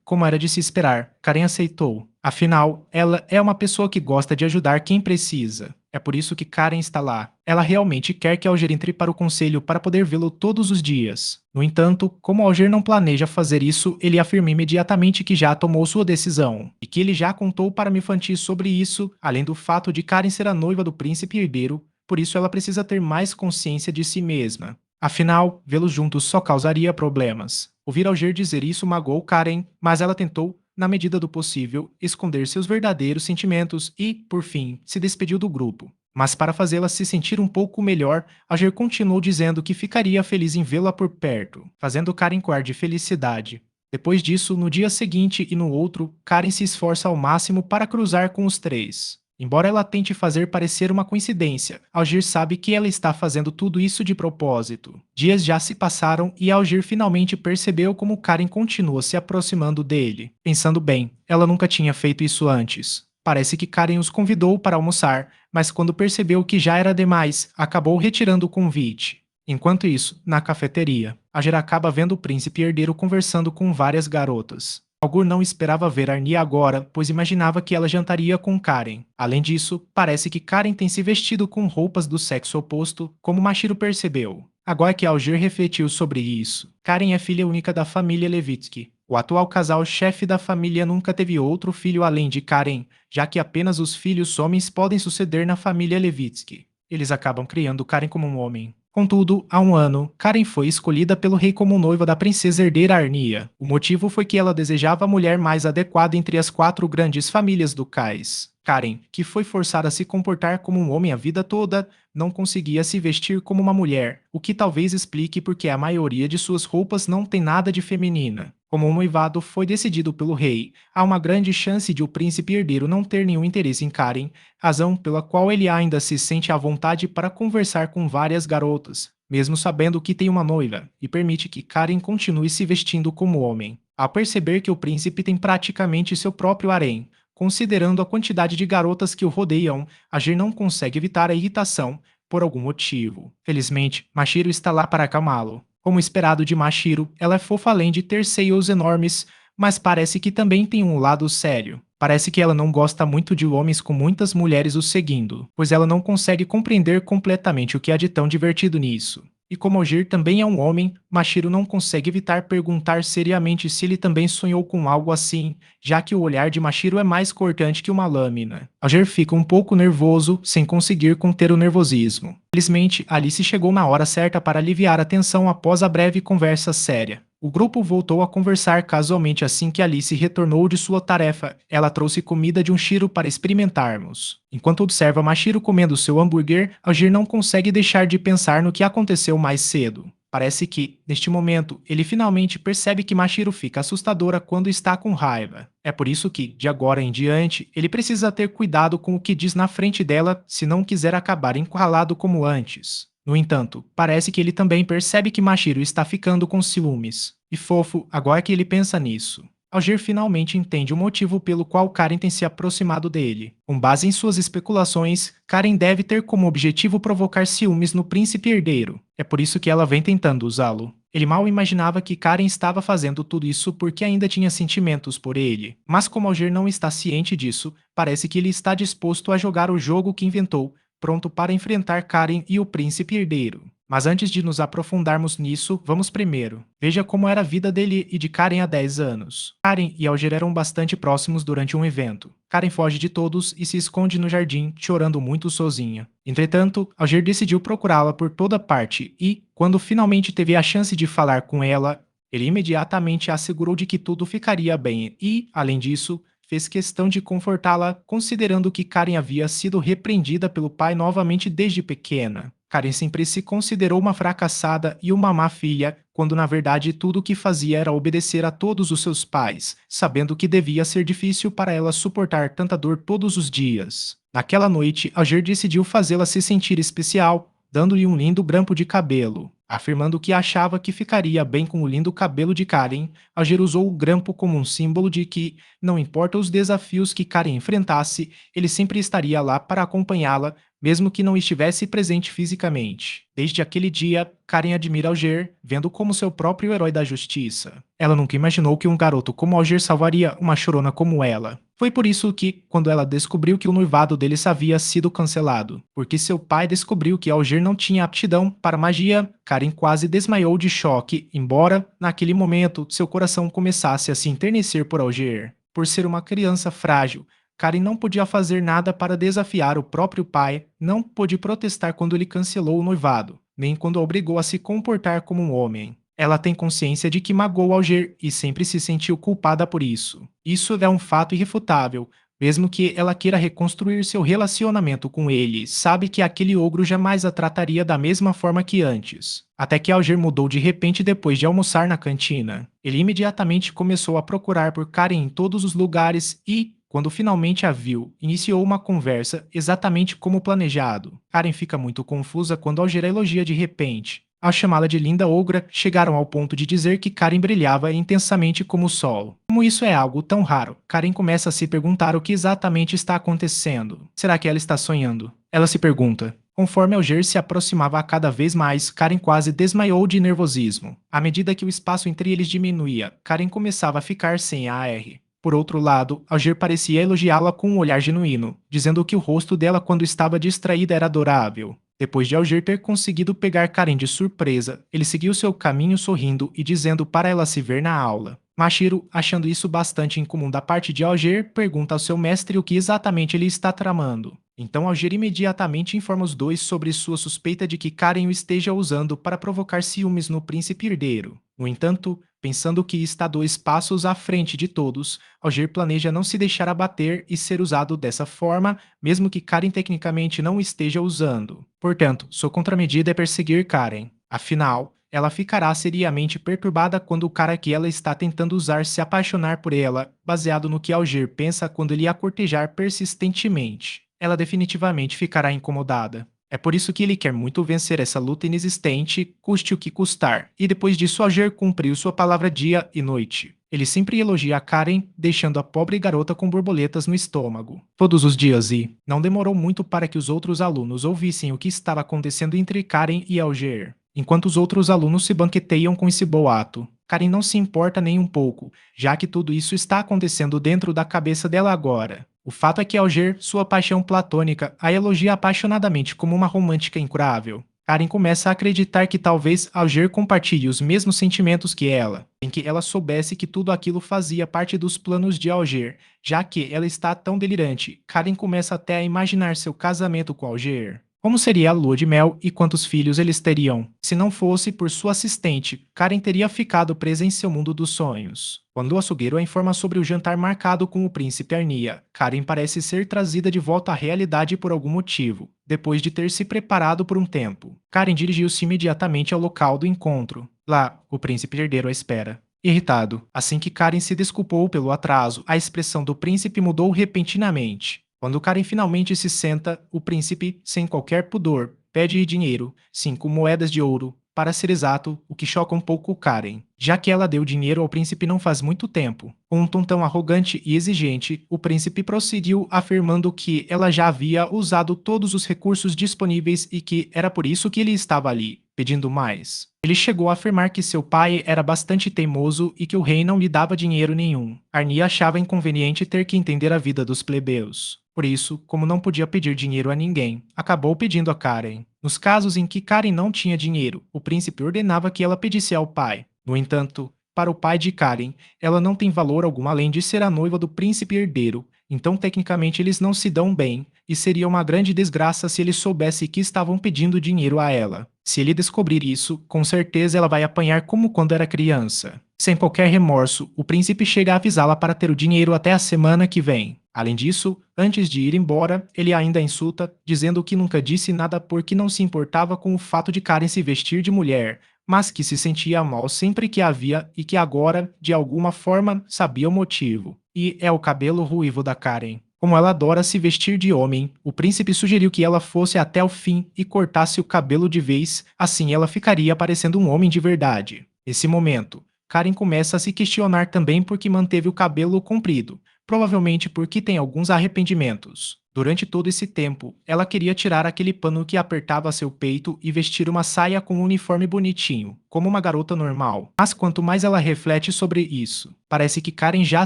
Como era de se esperar, Karen aceitou. Afinal, ela é uma pessoa que gosta de ajudar quem precisa. É por isso que Karen está lá. Ela realmente quer que Alger entre para o conselho para poder vê-lo todos os dias. No entanto, como Alger não planeja fazer isso, ele afirma imediatamente que já tomou sua decisão, e que ele já contou para Mifanti sobre isso, além do fato de Karen ser a noiva do príncipe herdeiro, por isso ela precisa ter mais consciência de si mesma. Afinal, vê-los juntos só causaria problemas. Ouvir Alger dizer isso magoou Karen, mas ela tentou, na medida do possível, esconder seus verdadeiros sentimentos e, por fim, se despediu do grupo. Mas para fazê-la se sentir um pouco melhor, Alger continuou dizendo que ficaria feliz em vê-la por perto, fazendo Karen coar de felicidade. Depois disso, no dia seguinte e no outro, Karen se esforça ao máximo para cruzar com os três. Embora ela tente fazer parecer uma coincidência, Algir sabe que ela está fazendo tudo isso de propósito. Dias já se passaram e Algir finalmente percebeu como Karen continua se aproximando dele. Pensando bem, ela nunca tinha feito isso antes. Parece que Karen os convidou para almoçar, mas quando percebeu que já era demais, acabou retirando o convite. Enquanto isso, na cafeteria, Algir acaba vendo o príncipe herdeiro conversando com várias garotas. Algur não esperava ver Arnie agora, pois imaginava que ela jantaria com Karen. Além disso, parece que Karen tem se vestido com roupas do sexo oposto, como Mashiro percebeu. Agora que Alger refletiu sobre isso, Karen é filha única da família Levitsky. O atual casal chefe da família nunca teve outro filho além de Karen, já que apenas os filhos homens podem suceder na família Levitsky. Eles acabam criando Karen como um homem. Contudo, há um ano, Karen foi escolhida pelo rei como noiva da princesa herdeira Arnia. O motivo foi que ela desejava a mulher mais adequada entre as quatro grandes famílias do cais. Karen, que foi forçada a se comportar como um homem a vida toda, não conseguia se vestir como uma mulher, o que talvez explique porque a maioria de suas roupas não tem nada de feminina. Como o noivado foi decidido pelo rei, há uma grande chance de o príncipe herdeiro não ter nenhum interesse em Karen, razão pela qual ele ainda se sente à vontade para conversar com várias garotas, mesmo sabendo que tem uma noiva, e permite que Karen continue se vestindo como homem. Ao perceber que o príncipe tem praticamente seu próprio harém, considerando a quantidade de garotas que o rodeiam, Agir não consegue evitar a irritação por algum motivo. Felizmente, Mashiro está lá para acalmá-lo. Como esperado de Mashiro, ela é fofa além de ter seios enormes, mas parece que também tem um lado sério. Parece que ela não gosta muito de homens com muitas mulheres o seguindo, pois ela não consegue compreender completamente o que há de tão divertido nisso. E como Algir também é um homem, Mashiro não consegue evitar perguntar seriamente se ele também sonhou com algo assim, já que o olhar de Mashiro é mais cortante que uma lâmina. Algir fica um pouco nervoso, sem conseguir conter o nervosismo. Felizmente, Alice chegou na hora certa para aliviar a tensão após a breve conversa séria. O grupo voltou a conversar casualmente assim que Alice retornou de sua tarefa. Ela trouxe comida de um Shiro para experimentarmos. Enquanto observa Mashiro comendo seu hambúrguer, Algir não consegue deixar de pensar no que aconteceu mais cedo. Parece que, neste momento, ele finalmente percebe que Mashiro fica assustadora quando está com raiva. É por isso que, de agora em diante, ele precisa ter cuidado com o que diz na frente dela se não quiser acabar encurralado como antes. No entanto, parece que ele também percebe que Mashiro está ficando com ciúmes. E fofo, agora que ele pensa nisso. Algir finalmente entende o motivo pelo qual Karen tem se aproximado dele. Com base em suas especulações, Karen deve ter como objetivo provocar ciúmes no príncipe herdeiro. É por isso que ela vem tentando usá-lo. Ele mal imaginava que Karen estava fazendo tudo isso porque ainda tinha sentimentos por ele. Mas como Algir não está ciente disso, parece que ele está disposto a jogar o jogo que inventou, pronto para enfrentar Karen e o príncipe herdeiro. Mas antes de nos aprofundarmos nisso, vamos primeiro. Veja como era a vida dele e de Karen há 10 anos. Karen e Algir eram bastante próximos durante um evento. Karen foge de todos e se esconde no jardim, chorando muito sozinha. Entretanto, Algir decidiu procurá-la por toda parte e, quando finalmente teve a chance de falar com ela, ele imediatamente a assegurou de que tudo ficaria bem e, além disso, fez questão de confortá-la, considerando que Karen havia sido repreendida pelo pai novamente desde pequena. Karen sempre se considerou uma fracassada e uma má filha, quando na verdade tudo o que fazia era obedecer a todos os seus pais, sabendo que devia ser difícil para ela suportar tanta dor todos os dias. Naquela noite, Algir decidiu fazê-la se sentir especial, dando-lhe um lindo grampo de cabelo. Afirmando que achava que ficaria bem com o lindo cabelo de Karen, Algir usou o grampo como um símbolo de que, não importa os desafios que Karen enfrentasse, ele sempre estaria lá para acompanhá-la, mesmo que não estivesse presente fisicamente. Desde aquele dia, Karen admira Algir, vendo como seu próprio herói da justiça. Ela nunca imaginou que um garoto como Algir salvaria uma chorona como ela. Foi por isso que, quando ela descobriu que o noivado deles havia sido cancelado, porque seu pai descobriu que Algir não tinha aptidão para magia, Karen quase desmaiou de choque, embora, naquele momento, seu coração começasse a se enternecer por Algir. Por ser uma criança frágil, Karen não podia fazer nada para desafiar o próprio pai, não pôde protestar quando ele cancelou o noivado, nem quando a obrigou a se comportar como um homem. Ela tem consciência de que magoou Algir e sempre se sentiu culpada por isso. Isso é um fato irrefutável. Mesmo que ela queira reconstruir seu relacionamento com ele, sabe que aquele ogro jamais a trataria da mesma forma que antes. Até que Algir mudou de repente depois de almoçar na cantina. Ele imediatamente começou a procurar por Karen em todos os lugares e, quando finalmente a viu, iniciou uma conversa exatamente como planejado. Karen fica muito confusa quando Algir a elogia de repente. Ao chamá-la de linda ogra, chegaram ao ponto de dizer que Karen brilhava intensamente como o sol. Como isso é algo tão raro, Karen começa a se perguntar o que exatamente está acontecendo. Será que ela está sonhando? Ela se pergunta. Conforme Algir se aproximava a cada vez mais, Karen quase desmaiou de nervosismo. À medida que o espaço entre eles diminuía, Karen começava a ficar sem ar. Por outro lado, Algir parecia elogiá-la com um olhar genuíno, dizendo que o rosto dela quando estava distraída era adorável. Depois de Algir ter conseguido pegar Karen de surpresa, ele seguiu seu caminho sorrindo e dizendo para ela se ver na aula. Mashiro, achando isso bastante incomum da parte de Algir, pergunta ao seu mestre o que exatamente ele está tramando. Então Algir imediatamente informa os dois sobre sua suspeita de que Karen o esteja usando para provocar ciúmes no príncipe herdeiro. No entanto, pensando que está 2 passos à frente de todos, Algir planeja não se deixar abater e ser usado dessa forma, mesmo que Karen tecnicamente não o esteja usando. Portanto, sua contramedida é perseguir Karen. Afinal, ela ficará seriamente perturbada quando o cara que ela está tentando usar se apaixonar por ela, baseado no que Algir pensa quando ele a cortejar persistentemente. Ela definitivamente ficará incomodada. É por isso que ele quer muito vencer essa luta inexistente, custe o que custar, e depois disso Algir cumpriu sua palavra dia e noite. Ele sempre elogia a Karen, deixando a pobre garota com borboletas no estômago. Todos os dias e não demorou muito para que os outros alunos ouvissem o que estava acontecendo entre Karen e Algir. Enquanto os outros alunos se banqueteiam com esse boato, Karen não se importa nem um pouco, já que tudo isso está acontecendo dentro da cabeça dela agora. O fato é que Algir, sua paixão platônica, a elogia apaixonadamente como uma romântica incurável. Karen começa a acreditar que talvez Alger compartilhe os mesmos sentimentos que ela, em que ela soubesse que tudo aquilo fazia parte dos planos de Alger. Já que ela está tão delirante, Karen começa até a imaginar seu casamento com Alger. Como seria a lua de mel e quantos filhos eles teriam? Se não fosse por sua assistente, Karen teria ficado presa em seu mundo dos sonhos. Quando o açougueiro a informa sobre o jantar marcado com o príncipe Arnia, Karen parece ser trazida de volta à realidade por algum motivo, depois de ter se preparado por um tempo. Karen dirigiu-se imediatamente ao local do encontro. Lá, o príncipe herdeiro a espera. Irritado, assim que Karen se desculpou pelo atraso, a expressão do príncipe mudou repentinamente. Quando Karen finalmente se senta, o príncipe, sem qualquer pudor, pede dinheiro, 5 moedas de ouro, para ser exato, o que choca um pouco Karen, já que ela deu dinheiro ao príncipe não faz muito tempo. Com um tom tão arrogante e exigente, o príncipe prosseguiu afirmando que ela já havia usado todos os recursos disponíveis e que era por isso que ele estava ali, pedindo mais. Ele chegou a afirmar que seu pai era bastante teimoso e que o rei não lhe dava dinheiro nenhum. Arnia achava inconveniente ter que entender a vida dos plebeus. Por isso, como não podia pedir dinheiro a ninguém, acabou pedindo a Karen. Nos casos em que Karen não tinha dinheiro, o príncipe ordenava que ela pedisse ao pai. No entanto, para o pai de Karen, ela não tem valor algum além de ser a noiva do príncipe herdeiro, então tecnicamente eles não se dão bem, e seria uma grande desgraça se ele soubesse que estavam pedindo dinheiro a ela. Se ele descobrir isso, com certeza ela vai apanhar como quando era criança. Sem qualquer remorso, o príncipe chega a avisá-la para ter o dinheiro até a semana que vem. Além disso, antes de ir embora, ele ainda a insulta, dizendo que nunca disse nada porque não se importava com o fato de Karen se vestir de mulher, mas que se sentia mal sempre que a via e que agora, de alguma forma, sabia o motivo. E é o cabelo ruivo da Karen. Como ela adora se vestir de homem, o príncipe sugeriu que ela fosse até o fim e cortasse o cabelo de vez, assim ela ficaria parecendo um homem de verdade. Nesse momento, Karen começa a se questionar também por que manteve o cabelo comprido, provavelmente porque tem alguns arrependimentos. Durante todo esse tempo, ela queria tirar aquele pano que apertava seu peito e vestir uma saia com um uniforme bonitinho, como uma garota normal. Mas quanto mais ela reflete sobre isso, parece que Karen já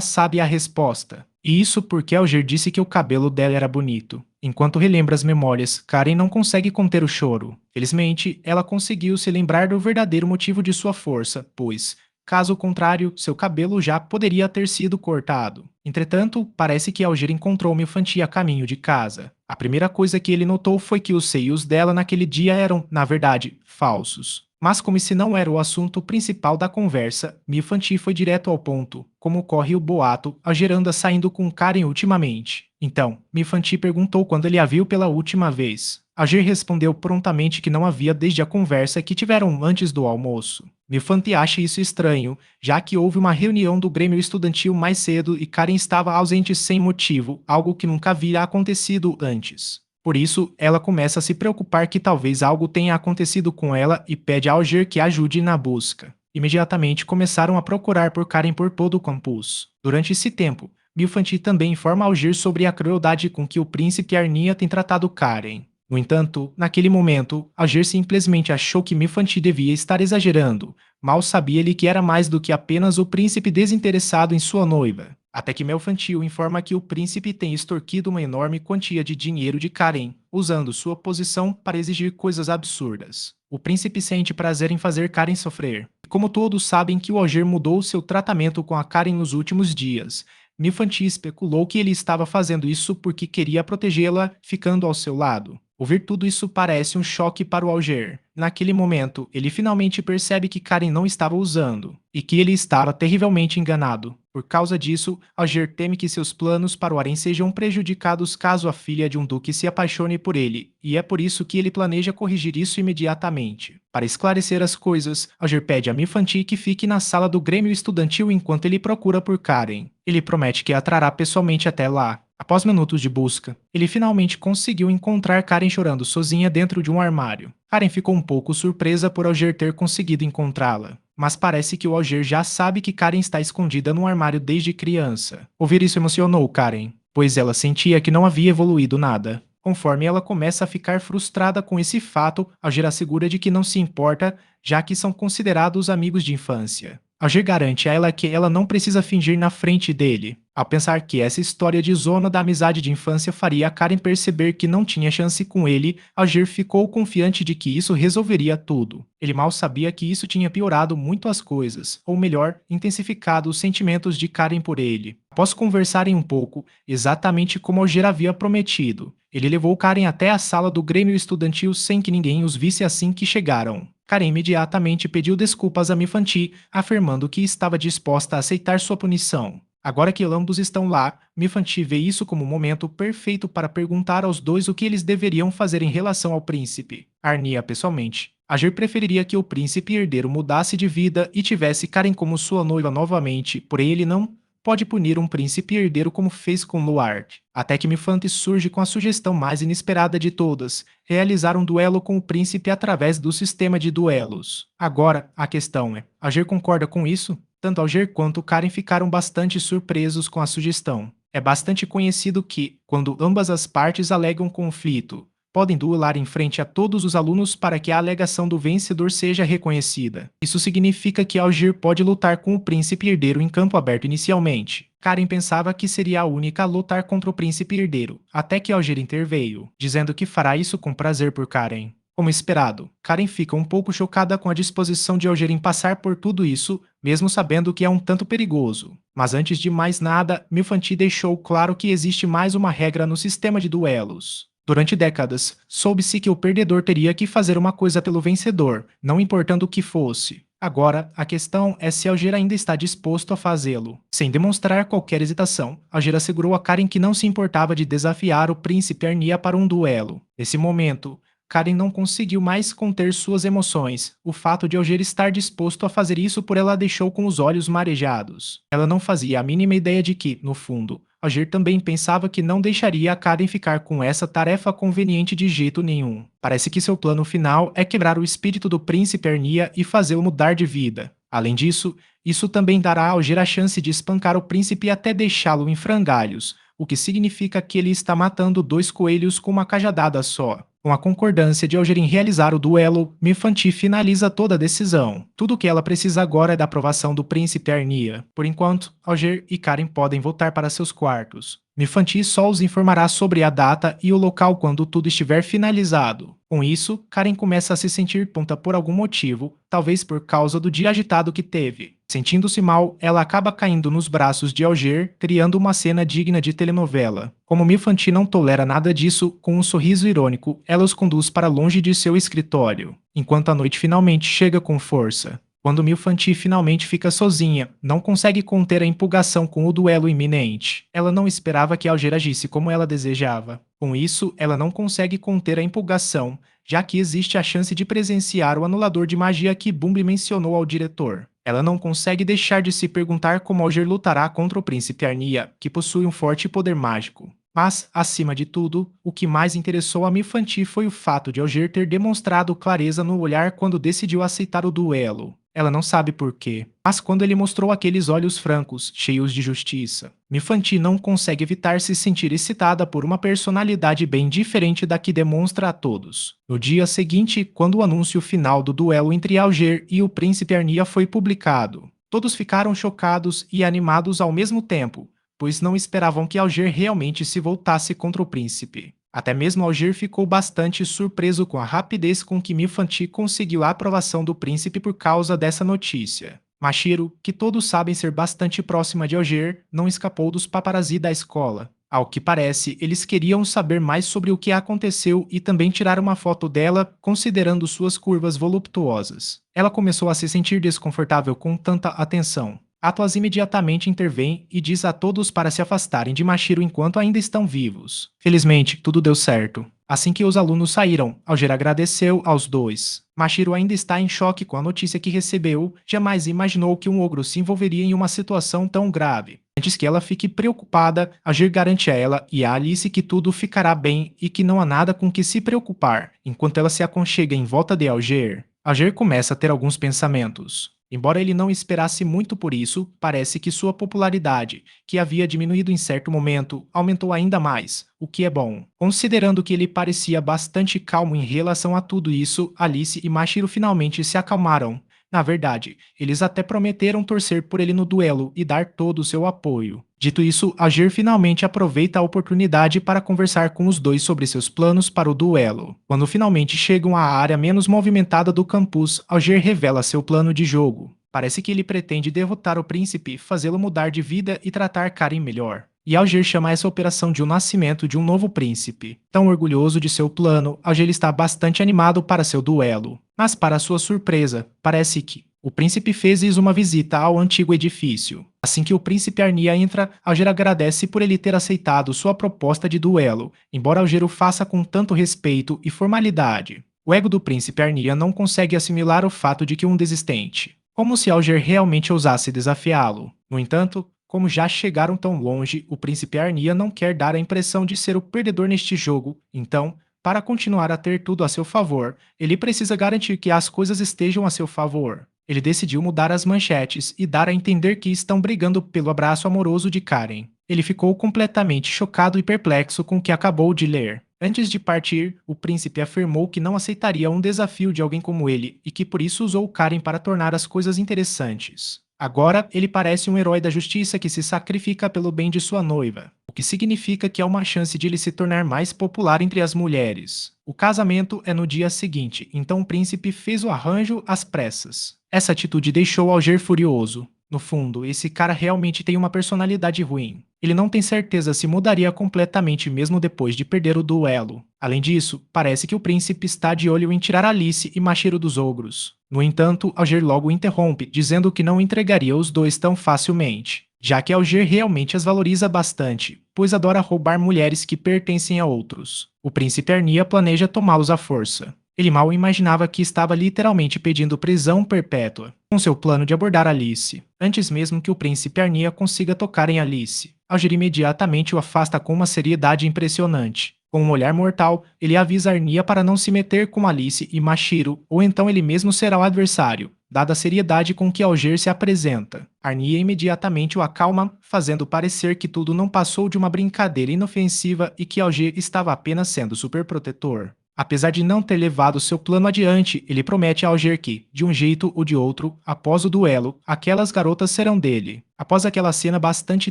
sabe a resposta. E isso porque Alger disse que o cabelo dela era bonito. Enquanto relembra as memórias, Karen não consegue conter o choro. Felizmente, ela conseguiu se lembrar do verdadeiro motivo de sua força, pois, caso contrário, seu cabelo já poderia ter sido cortado. Entretanto, parece que Alger encontrou Milfanti a caminho de casa. A primeira coisa que ele notou foi que os seios dela naquele dia eram, na verdade, falsos. Mas como esse não era o assunto principal da conversa, Milfanti foi direto ao ponto, como corre o boato, Alger anda saindo com Karen ultimamente. Então, Milfanti perguntou quando ele a viu pela última vez. Alger respondeu prontamente que não havia desde a conversa que tiveram antes do almoço. Milfanti acha isso estranho, já que houve uma reunião do Grêmio Estudantil mais cedo e Karen estava ausente sem motivo, algo que nunca havia acontecido antes. Por isso, ela começa a se preocupar que talvez algo tenha acontecido com ela e pede a Alger que ajude na busca. Imediatamente começaram a procurar por Karen por todo o campus. Durante esse tempo, Milfanti também informa Alger sobre a crueldade com que o príncipe Arnia tem tratado Karen. No entanto, naquele momento, Alger simplesmente achou que Milfanti devia estar exagerando. Mal sabia ele que era mais do que apenas o príncipe desinteressado em sua noiva. Até que Milfanti o informa que o príncipe tem extorquido uma enorme quantia de dinheiro de Karen, usando sua posição para exigir coisas absurdas. O príncipe sente prazer em fazer Karen sofrer. Como todos sabem que o Alger mudou seu tratamento com a Karen nos últimos dias, Milfanti especulou que ele estava fazendo isso porque queria protegê-la ficando ao seu lado. Ouvir tudo isso parece um choque para o Alger. Naquele momento, ele finalmente percebe que Karen não estava usando, e que ele estava terrivelmente enganado. Por causa disso, Alger teme que seus planos para o harém sejam prejudicados caso a filha de um duque se apaixone por ele, e é por isso que ele planeja corrigir isso imediatamente. Para esclarecer as coisas, Alger pede a Milfanti que fique na sala do Grêmio Estudantil enquanto ele procura por Karen. Ele promete que a trará pessoalmente até lá. Após minutos de busca, ele finalmente conseguiu encontrar Karen chorando sozinha dentro de um armário. Karen ficou um pouco surpresa por Alger ter conseguido encontrá-la, mas parece que o Alger já sabe que Karen está escondida no armário desde criança. Ouvir isso emocionou Karen, pois ela sentia que não havia evoluído nada. Conforme ela começa a ficar frustrada com esse fato, Alger assegura de que não se importa, já que são considerados amigos de infância. Alger garante a ela que ela não precisa fingir na frente dele. Ao pensar que essa história de zona da amizade de infância faria Karen perceber que não tinha chance com ele, Alger ficou confiante de que isso resolveria tudo. Ele mal sabia que isso tinha piorado muito as coisas, ou melhor, intensificado os sentimentos de Karen por ele. Após conversarem um pouco, exatamente como Alger havia prometido, ele levou Karen até a sala do Grêmio Estudantil sem que ninguém os visse assim que chegaram. Karen imediatamente pediu desculpas a Mifanti, afirmando que estava disposta a aceitar sua punição. Agora que ambos estão lá, Mifanti vê isso como um momento perfeito para perguntar aos dois o que eles deveriam fazer em relação ao príncipe. Arnia, pessoalmente, Agir preferiria que o príncipe herdeiro mudasse de vida e tivesse Karen como sua noiva novamente, porém ele não pode punir um príncipe herdeiro como fez com Luard. Até que Mifante surge com a sugestão mais inesperada de todas, realizar um duelo com o príncipe através do sistema de duelos. Agora, a questão é, Agir concorda com isso? Tanto Alger quanto Karen ficaram bastante surpresos com a sugestão. É bastante conhecido que, quando ambas as partes alegam conflito, podem duelar em frente a todos os alunos para que a alegação do vencedor seja reconhecida. Isso significa que Algir pode lutar com o príncipe herdeiro em campo aberto inicialmente. Karen pensava que seria a única a lutar contra o príncipe herdeiro, até que Algir interveio, dizendo que fará isso com prazer por Karen. Como esperado, Karen fica um pouco chocada com a disposição de Alger em passar por tudo isso, mesmo sabendo que é um tanto perigoso. Mas antes de mais nada, Milfanti deixou claro que existe mais uma regra no sistema de duelos. Durante décadas, soube-se que o perdedor teria que fazer uma coisa pelo vencedor, não importando o que fosse. Agora, a questão é se Alger ainda está disposto a fazê-lo. Sem demonstrar qualquer hesitação, Alger assegurou a Karen que não se importava de desafiar o príncipe Arnia para um duelo. Nesse momento, Karen não conseguiu mais conter suas emoções. O fato de Alger estar disposto a fazer isso por ela a deixou com os olhos marejados. Ela não fazia a mínima ideia de que, no fundo, Alger também pensava que não deixaria a Karen ficar com essa tarefa conveniente de jeito nenhum. Parece que seu plano final é quebrar o espírito do príncipe Arnia e fazê-lo mudar de vida. Além disso, isso também dará a Alger a chance de espancar o príncipe até deixá-lo em frangalhos, o que significa que ele está matando dois coelhos com uma cajadada só. Com a concordância de Alger em realizar o duelo, Mifanti finaliza toda a decisão. Tudo o que ela precisa agora é da aprovação do príncipe Arnia. Por enquanto, Alger e Karen podem voltar para seus quartos. Mifanti só os informará sobre a data e o local quando tudo estiver finalizado. Com isso, Karen começa a se sentir tonta por algum motivo, talvez por causa do dia agitado que teve. Sentindo-se mal, ela acaba caindo nos braços de Alger, criando uma cena digna de telenovela. Como Mifanti não tolera nada disso, com um sorriso irônico, ela os conduz para longe de seu escritório, enquanto a noite finalmente chega com força. Quando Milfanti finalmente fica sozinha, não consegue conter a empolgação com o duelo iminente. Ela não esperava que Alger agisse como ela desejava. Com isso, ela não consegue conter a empolgação, já que existe a chance de presenciar o anulador de magia que Bumble mencionou ao diretor. Ela não consegue deixar de se perguntar como Alger lutará contra o príncipe Arnia, que possui um forte poder mágico. Mas, acima de tudo, o que mais interessou a Milfanti foi o fato de Alger ter demonstrado clareza no olhar quando decidiu aceitar o duelo. Ela não sabe por quê, mas quando ele mostrou aqueles olhos francos, cheios de justiça, Mifanti não consegue evitar se sentir excitada por uma personalidade bem diferente da que demonstra a todos. No dia seguinte, quando o anúncio final do duelo entre Alger e o príncipe Arnia foi publicado, todos ficaram chocados e animados ao mesmo tempo, pois não esperavam que Alger realmente se voltasse contra o príncipe. Até mesmo Alger ficou bastante surpreso com a rapidez com que Mifanti conseguiu a aprovação do príncipe por causa dessa notícia. Mashiro, que todos sabem ser bastante próxima de Alger, não escapou dos paparazzi da escola. Ao que parece, eles queriam saber mais sobre o que aconteceu e também tirar uma foto dela, considerando suas curvas voluptuosas. Ela começou a se sentir desconfortável com tanta atenção. Atlas imediatamente intervém e diz a todos para se afastarem de Mashiro enquanto ainda estão vivos. Felizmente, tudo deu certo. Assim que os alunos saíram, Alger agradeceu aos dois. Mashiro ainda está em choque com a notícia que recebeu, jamais imaginou que um ogro se envolveria em uma situação tão grave. Antes que ela fique preocupada, Alger garante a ela e a Alice que tudo ficará bem e que não há nada com que se preocupar. Enquanto ela se aconchega em volta de Alger, Alger começa a ter alguns pensamentos. Embora ele não esperasse muito por isso, parece que sua popularidade, que havia diminuído em certo momento, aumentou ainda mais, o que é bom. Considerando que ele parecia bastante calmo em relação a tudo isso, Alice e Mashiro finalmente se acalmaram. Na verdade, eles até prometeram torcer por ele no duelo e dar todo o seu apoio. Dito isso, Alger finalmente aproveita a oportunidade para conversar com os dois sobre seus planos para o duelo. Quando finalmente chegam à área menos movimentada do campus, Alger revela seu plano de jogo. Parece que ele pretende derrotar o príncipe, fazê-lo mudar de vida e tratar Karen melhor. E Alger chama essa operação de o nascimento de um novo príncipe. Tão orgulhoso de seu plano, Alger está bastante animado para seu duelo. Mas, para sua surpresa, parece que o príncipe fez uma visita ao antigo edifício. Assim que o príncipe Arnia entra, Alger agradece por ele ter aceitado sua proposta de duelo, embora Alger o faça com tanto respeito e formalidade. O ego do príncipe Arnia não consegue assimilar o fato de que um desistente. Como se Alger realmente ousasse desafiá-lo. No entanto, como já chegaram tão longe, o príncipe Arnia não quer dar a impressão de ser o perdedor neste jogo, então, para continuar a ter tudo a seu favor, ele precisa garantir que as coisas estejam a seu favor. Ele decidiu mudar as manchetes e dar a entender que estão brigando pelo abraço amoroso de Karen. Ele ficou completamente chocado e perplexo com o que acabou de ler. Antes de partir, o príncipe afirmou que não aceitaria um desafio de alguém como ele e que por isso usou Karen para tornar as coisas interessantes. Agora, ele parece um herói da justiça que se sacrifica pelo bem de sua noiva, o que significa que há uma chance de ele se tornar mais popular entre as mulheres. O casamento é no dia seguinte, então o príncipe fez o arranjo às pressas. Essa atitude deixou Alger furioso. No fundo, esse cara realmente tem uma personalidade ruim. Ele não tem certeza se mudaria completamente mesmo depois de perder o duelo. Além disso, parece que o príncipe está de olho em tirar Alice e Mashiro dos ogros. No entanto, Alger logo o interrompe, dizendo que não entregaria os dois tão facilmente, já que Alger realmente as valoriza bastante, pois adora roubar mulheres que pertencem a outros. O príncipe Arnia planeja tomá-los à força. Ele mal imaginava que estava literalmente pedindo prisão perpétua, com seu plano de abordar Alice, antes mesmo que o príncipe Arnia consiga tocar em Alice. Alger imediatamente o afasta com uma seriedade impressionante. Com um olhar mortal, ele avisa Arnia para não se meter com Alice e Mashiro, ou então ele mesmo será o adversário, dada a seriedade com que Alger se apresenta. Arnia imediatamente o acalma, fazendo parecer que tudo não passou de uma brincadeira inofensiva e que Alger estava apenas sendo superprotetor. Apesar de não ter levado seu plano adiante, ele promete a Alger que, de um jeito ou de outro, após o duelo, aquelas garotas serão dele. Após aquela cena bastante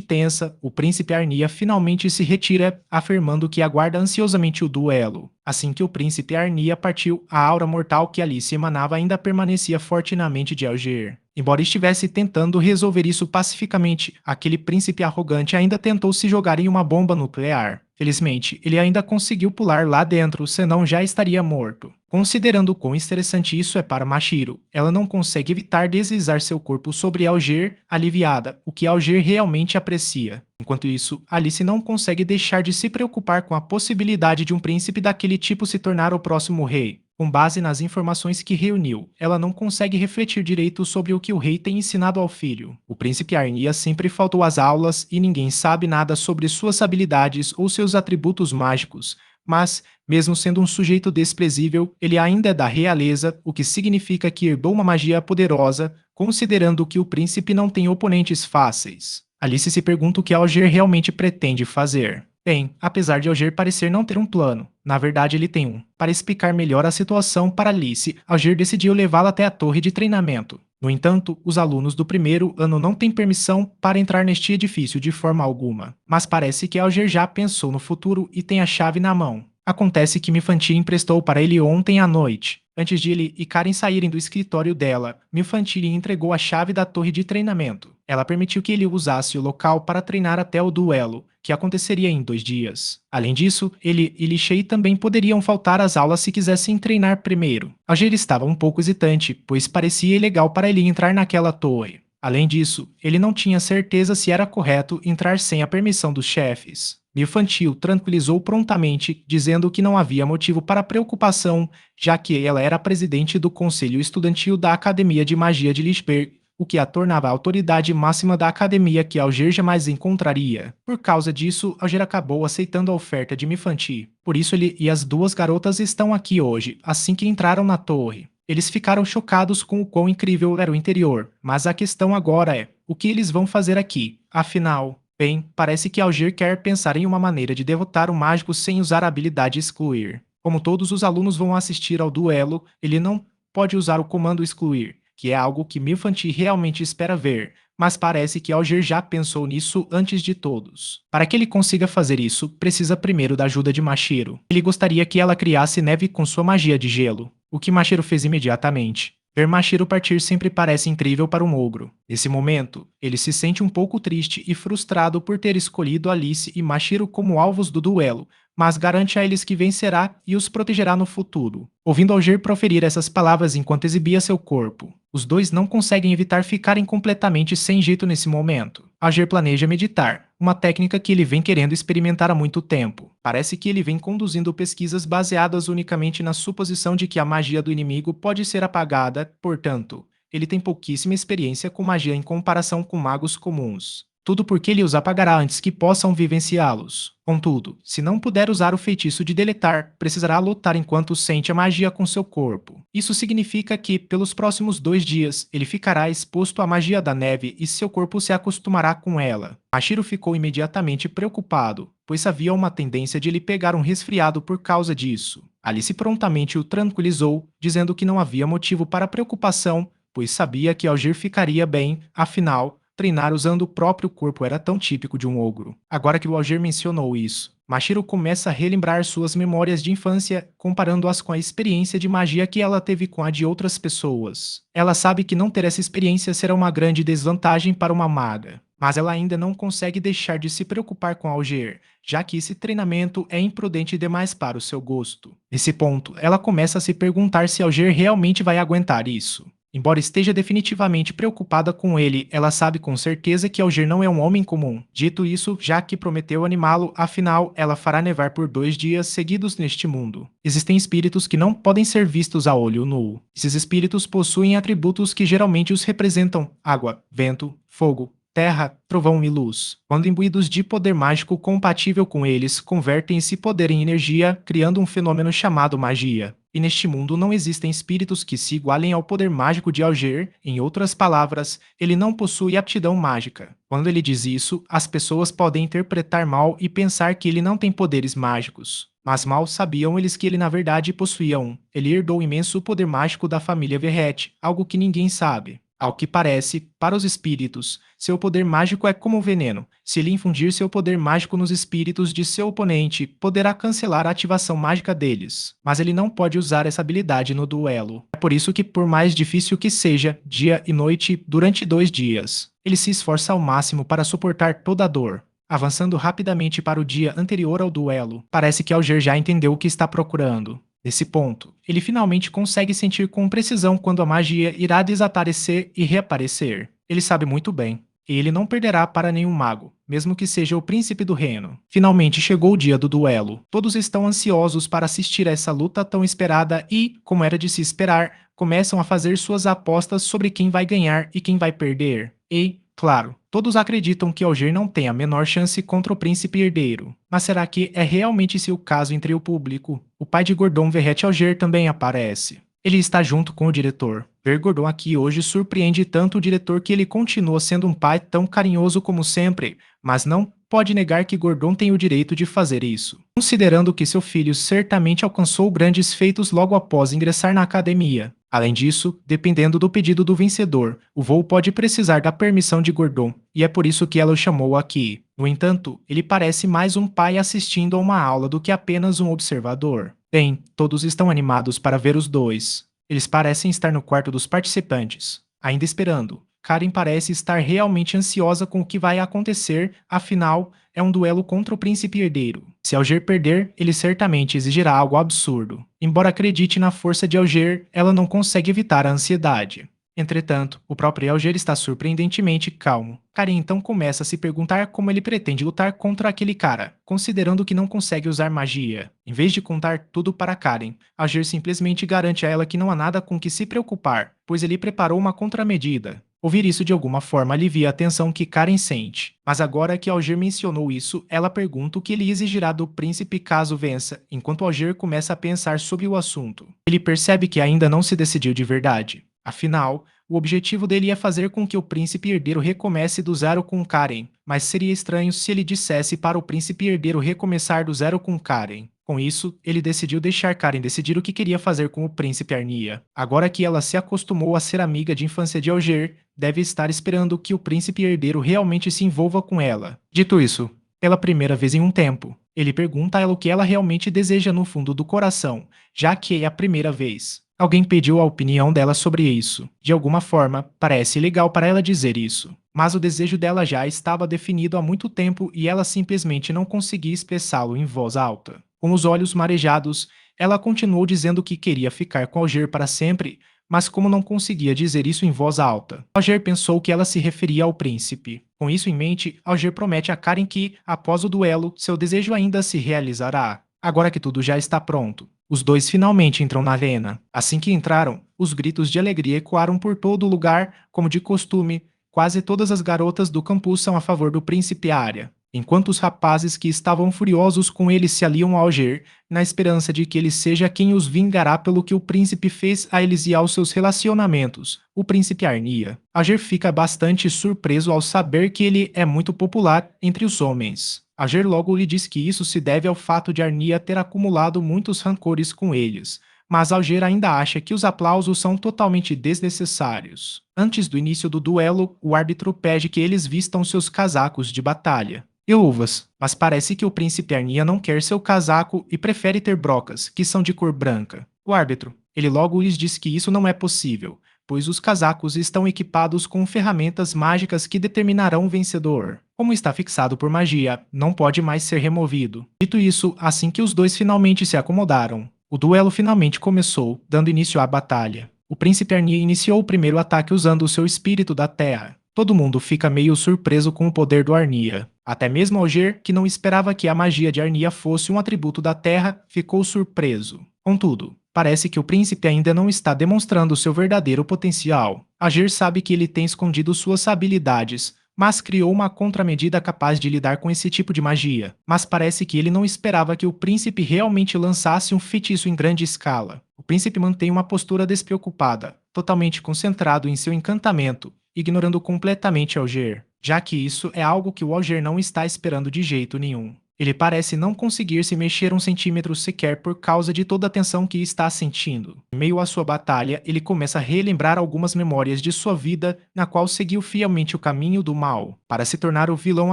tensa, o príncipe Arnia finalmente se retira, afirmando que aguarda ansiosamente o duelo. Assim que o príncipe Arnia partiu, a aura mortal que Alice emanava ainda permanecia forte na mente de Alger. Embora estivesse tentando resolver isso pacificamente, aquele príncipe arrogante ainda tentou se jogar em uma bomba nuclear. Felizmente, ele ainda conseguiu pular lá dentro, senão já estaria morto. Considerando o quão estressante isso é para Mashiro, ela não consegue evitar deslizar seu corpo sobre Alger, aliviada, o que Alger realmente aprecia. Enquanto isso, Alice não consegue deixar de se preocupar com a possibilidade de um príncipe daquele tipo se tornar o próximo rei. Com base nas informações que reuniu, ela não consegue refletir direito sobre o que o rei tem ensinado ao filho. O príncipe Arnia sempre faltou às aulas e ninguém sabe nada sobre suas habilidades ou seus atributos mágicos, mas, mesmo sendo um sujeito desprezível, ele ainda é da realeza, o que significa que herdou uma magia poderosa, considerando que o príncipe não tem oponentes fáceis. Alice se pergunta o que Alger realmente pretende fazer. Bem, apesar de Alger parecer não ter um plano, na verdade ele tem um. Para explicar melhor a situação para Alice, Alger decidiu levá-la até a torre de treinamento. No entanto, os alunos do primeiro ano não têm permissão para entrar neste edifício de forma alguma. Mas parece que Alger já pensou no futuro e tem a chave na mão. Acontece que Mifantine emprestou para ele ontem à noite. Antes de ele e Karen saírem do escritório dela, Mifantine entregou a chave da torre de treinamento. Ela permitiu que ele usasse o local para treinar até o duelo, que aconteceria em 2 dias. Além disso, ele e Lishei também poderiam faltar às aulas se quisessem treinar primeiro. Alger estava um pouco hesitante, pois parecia ilegal para ele entrar naquela torre. Além disso, ele não tinha certeza se era correto entrar sem a permissão dos chefes. Mifantine tranquilizou prontamente, dizendo que não havia motivo para preocupação, já que ela era presidente do conselho estudantil da Academia de Magia de Lichberg, o que a tornava a autoridade máxima da academia que Alger jamais encontraria. Por causa disso, Alger acabou aceitando a oferta de Mifantine. Por isso ele e as 2 garotas estão aqui hoje, assim que entraram na torre. Eles ficaram chocados com o quão incrível era o interior, mas a questão agora é, o que eles vão fazer aqui? Afinal... Bem, parece que Alger quer pensar em uma maneira de derrotar o mágico sem usar a habilidade excluir. Como todos os alunos vão assistir ao duelo, ele não pode usar o comando excluir. que é algo que Milfanti realmente espera ver, mas parece que Alger já pensou nisso antes de todos. Para que ele consiga fazer isso, precisa primeiro da ajuda de Mashiro. Ele gostaria que ela criasse neve com sua magia de gelo, o que Mashiro fez imediatamente. Ver Mashiro partir sempre parece incrível para um ogro. Nesse momento, ele se sente um pouco triste e frustrado por ter escolhido Alice e Mashiro como alvos do duelo, mas garante a eles que vencerá e os protegerá no futuro. Ouvindo Alger proferir essas palavras enquanto exibia seu corpo, os dois não conseguem evitar ficarem completamente sem jeito nesse momento. Alger planeja meditar, uma técnica que ele vem querendo experimentar há muito tempo. Parece que ele vem conduzindo pesquisas baseadas unicamente na suposição de que a magia do inimigo pode ser apagada, portanto, ele tem pouquíssima experiência com magia em comparação com magos comuns. Tudo porque ele os apagará antes que possam vivenciá-los. Contudo, se não puder usar o feitiço de deletar, precisará lutar enquanto sente a magia com seu corpo. Isso significa que, pelos próximos 2 dias, ele ficará exposto à magia da neve e seu corpo se acostumará com ela. Mashiro ficou imediatamente preocupado, pois havia uma tendência de ele pegar um resfriado por causa disso. Alice prontamente o tranquilizou, dizendo que não havia motivo para preocupação, pois sabia que Alger ficaria bem, afinal, treinar usando o próprio corpo era tão típico de um ogro. Agora que o Alger mencionou isso, Mashiro começa a relembrar suas memórias de infância, comparando-as com a experiência de magia que ela teve com a de outras pessoas. Ela sabe que não ter essa experiência será uma grande desvantagem para uma maga, mas ela ainda não consegue deixar de se preocupar com Alger, já que esse treinamento é imprudente demais para o seu gosto. Nesse ponto, ela começa a se perguntar se Alger realmente vai aguentar isso. Embora esteja definitivamente preocupada com ele, ela sabe com certeza que Alger não é um homem comum. Dito isso, já que prometeu animá-lo, afinal, ela fará nevar por 2 dias seguidos neste mundo. Existem espíritos que não podem ser vistos a olho nu. Esses espíritos possuem atributos que geralmente os representam: água, vento, fogo, terra, trovão e luz. Quando imbuídos de poder mágico compatível com eles, convertem esse poder em energia, criando um fenômeno chamado magia. E neste mundo não existem espíritos que se igualem ao poder mágico de Alger, em outras palavras, ele não possui aptidão mágica. Quando ele diz isso, as pessoas podem interpretar mal e pensar que ele não tem poderes mágicos. Mas mal sabiam eles que ele na verdade possuía um. Ele herdou o imenso poder mágico da família Verrete, algo que ninguém sabe. Ao que parece, para os espíritos, seu poder mágico é como veneno. Se ele infundir seu poder mágico nos espíritos de seu oponente, poderá cancelar a ativação mágica deles. Mas ele não pode usar essa habilidade no duelo. É por isso que, por mais difícil que seja, dia e noite, durante 2 dias, ele se esforça ao máximo para suportar toda a dor. Avançando rapidamente para o dia anterior ao duelo, parece que Alger já entendeu o que está procurando. Nesse ponto, ele finalmente consegue sentir com precisão quando a magia irá desaparecer e reaparecer. Ele sabe muito bem, e ele não perderá para nenhum mago, mesmo que seja o príncipe do reino. Finalmente chegou o dia do duelo. Todos estão ansiosos para assistir a essa luta tão esperada e, como era de se esperar, começam a fazer suas apostas sobre quem vai ganhar e quem vai perder. E, claro, todos acreditam que Alger não tem a menor chance contra o príncipe herdeiro. Mas será que é realmente esse o caso entre o público? O pai de Gordon Verrete Alger também aparece. Ele está junto com o diretor. Ver Gordon aqui hoje surpreende tanto o diretor que ele continua sendo um pai tão carinhoso como sempre, mas não pode negar que Gordon tem o direito de fazer isso, considerando que seu filho certamente alcançou grandes feitos logo após ingressar na academia. Além disso, dependendo do pedido do vencedor, o voo pode precisar da permissão de Gordon, e é por isso que ela o chamou aqui. No entanto, ele parece mais um pai assistindo a uma aula do que apenas um observador. Bem, todos estão animados para ver os dois. Eles parecem estar no quarto dos participantes, ainda esperando. Karen parece estar realmente ansiosa com o que vai acontecer, afinal, é um duelo contra o príncipe herdeiro. Se Alger perder, ele certamente exigirá algo absurdo. Embora acredite na força de Alger, ela não consegue evitar a ansiedade. Entretanto, o próprio Alger está surpreendentemente calmo. Karen então começa a se perguntar como ele pretende lutar contra aquele cara, considerando que não consegue usar magia. Em vez de contar tudo para Karen, Alger simplesmente garante a ela que não há nada com que se preocupar, pois ele preparou uma contramedida. Ouvir isso de alguma forma alivia a tensão que Karen sente. Mas agora que Alger mencionou isso, ela pergunta o que ele exigirá do príncipe caso vença, enquanto Alger começa a pensar sobre o assunto. Ele percebe que ainda não se decidiu de verdade. Afinal, O objetivo dele é fazer com que o príncipe herdeiro recomece do zero com Karen, mas seria estranho se ele dissesse para o príncipe herdeiro recomeçar do zero com Karen. Com isso, ele decidiu deixar Karen decidir o que queria fazer com o príncipe Arnia. Agora que ela se acostumou a ser amiga de infância de Alger, deve estar esperando que o príncipe herdeiro realmente se envolva com ela. Dito isso, pela primeira vez em um tempo, ele pergunta a ela o que ela realmente deseja no fundo do coração, já que é a primeira vez. Alguém pediu a opinião dela sobre isso. De alguma forma, parece legal para ela dizer isso. Mas o desejo dela já estava definido há muito tempo e ela simplesmente não conseguia expressá-lo em voz alta. Com os olhos marejados, ela continuou dizendo que queria ficar com Alger para sempre, mas como não conseguia dizer isso em voz alta, Alger pensou que ela se referia ao príncipe. Com isso em mente, Alger promete a Karen que, após o duelo, seu desejo ainda se realizará. Agora que tudo já está pronto, os dois finalmente entram na arena. Assim que entraram, os gritos de alegria ecoaram por todo o lugar, como de costume. Quase todas as garotas do campus são a favor do príncipe Arya, enquanto os rapazes que estavam furiosos com ele se aliam a Alger, na esperança de que ele seja quem os vingará pelo que o príncipe fez a eles e aos seus relacionamentos, o príncipe Arnia. Alger fica bastante surpreso ao saber que ele é muito popular entre os homens. Alger logo lhe diz que isso se deve ao fato de Arnia ter acumulado muitos rancores com eles, mas Alger ainda acha que os aplausos são totalmente desnecessários. Antes do início do duelo, o árbitro pede que eles vistam seus casacos de batalha e luvas, mas parece que o príncipe Arnia não quer seu casaco e prefere ter brocas, que são de cor branca. O árbitro, ele logo lhes diz que isso não é possível, pois os casacos estão equipados com ferramentas mágicas que determinarão o vencedor. Como está fixado por magia, não pode mais ser removido. Dito isso, assim que os dois finalmente se acomodaram, o duelo finalmente começou, dando início à batalha. O príncipe Arnia iniciou o primeiro ataque usando o seu espírito da terra. Todo mundo fica meio surpreso com o poder do Arnia. Até mesmo Alger, que não esperava que a magia de Arnia fosse um atributo da terra, ficou surpreso. Contudo, parece que o príncipe ainda não está demonstrando seu verdadeiro potencial. Alger sabe que ele tem escondido suas habilidades, mas criou uma contramedida capaz de lidar com esse tipo de magia. Mas parece que ele não esperava que o príncipe realmente lançasse um feitiço em grande escala. O príncipe mantém uma postura despreocupada, totalmente concentrado em seu encantamento, ignorando completamente Alger, já que isso é algo que o Alger não está esperando de jeito nenhum. Ele parece não conseguir se mexer um centímetro sequer por causa de toda a tensão que está sentindo. Em meio à sua batalha, ele começa a relembrar algumas memórias de sua vida, na qual seguiu fielmente o caminho do mal. Para se tornar o vilão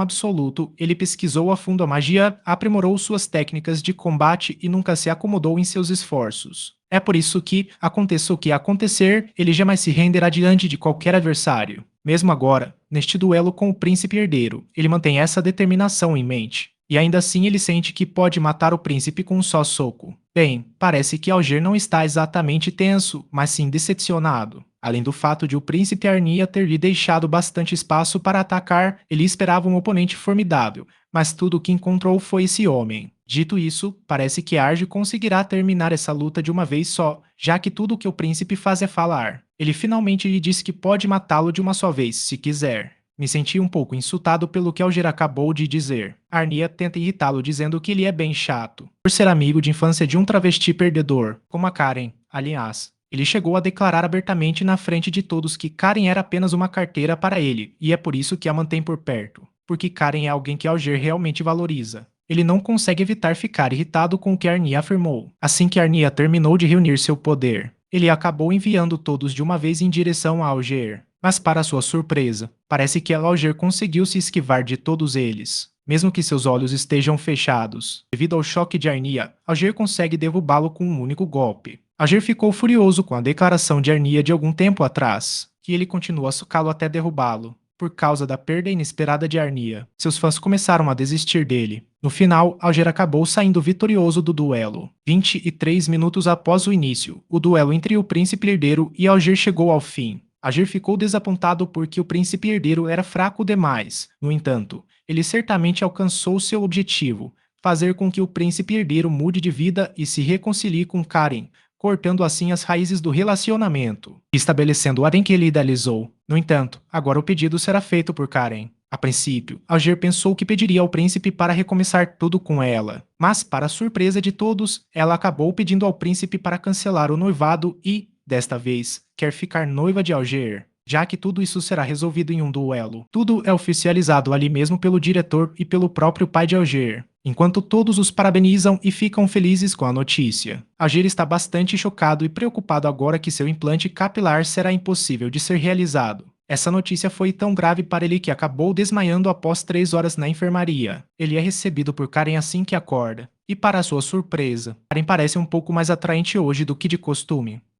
absoluto, ele pesquisou a fundo a magia, aprimorou suas técnicas de combate e nunca se acomodou em seus esforços. É por isso que, aconteça o que acontecer, ele jamais se renderá diante de qualquer adversário. Mesmo agora, neste duelo com o príncipe herdeiro, ele mantém essa determinação em mente. E ainda assim ele sente que pode matar o príncipe com um só soco. Bem, parece que Alger não está exatamente tenso, mas sim decepcionado. Além do fato de o príncipe Arnia ter lhe deixado bastante espaço para atacar, ele esperava um oponente formidável, mas tudo o que encontrou foi esse homem. Dito isso, parece que Arge conseguirá terminar essa luta de uma vez só, já que tudo o que o príncipe faz é falar. Ele finalmente lhe diz que pode matá-lo de uma só vez, se quiser. Me senti um pouco insultado pelo que Alger acabou de dizer. Arnia tenta irritá-lo dizendo que ele é bem chato, por ser amigo de infância de um travesti perdedor, como a Karen, aliás. Ele chegou a declarar abertamente na frente de todos que Karen era apenas uma carteira para ele, e é por isso que a mantém por perto, porque Karen é alguém que Alger realmente valoriza. Ele não consegue evitar ficar irritado com o que Arnia afirmou. Assim que Arnia terminou de reunir seu poder, ele acabou enviando todos de uma vez em direção a Alger. Mas para sua surpresa, parece que Alger conseguiu se esquivar de todos eles. Mesmo que seus olhos estejam fechados, devido ao choque de Arnia, Alger consegue derrubá-lo com um único golpe. Alger ficou furioso com a declaração de Arnia de algum tempo atrás, que ele continua a socá-lo até derrubá-lo. Por causa da perda inesperada de Arnia, seus fãs começaram a desistir dele. No final, Alger acabou saindo vitorioso do duelo. 23 minutos após o início, o duelo entre o príncipe herdeiro e Alger chegou ao fim. Alger ficou desapontado porque o príncipe herdeiro era fraco demais. No entanto, ele certamente alcançou seu objetivo, fazer com que o príncipe herdeiro mude de vida e se reconcilie com Karen, cortando assim as raízes do relacionamento, estabelecendo o harém que ele idealizou. No entanto, agora o pedido será feito por Karen. A princípio, Alger pensou que pediria ao príncipe para recomeçar tudo com ela, mas, para a surpresa de todos, ela acabou pedindo ao príncipe para cancelar o noivado e, desta vez, quer ficar noiva de Alger, já que tudo isso será resolvido em um duelo. Tudo é oficializado ali mesmo pelo diretor e pelo próprio pai de Alger, enquanto todos os parabenizam e ficam felizes com a notícia. Alger está bastante chocado e preocupado agora que seu implante capilar será impossível de ser realizado. Essa notícia foi tão grave para ele que acabou desmaiando após 3 horas na enfermaria. Ele é recebido por Karen assim que acorda. E para sua surpresa, Karen parece um pouco mais atraente hoje do que de costume.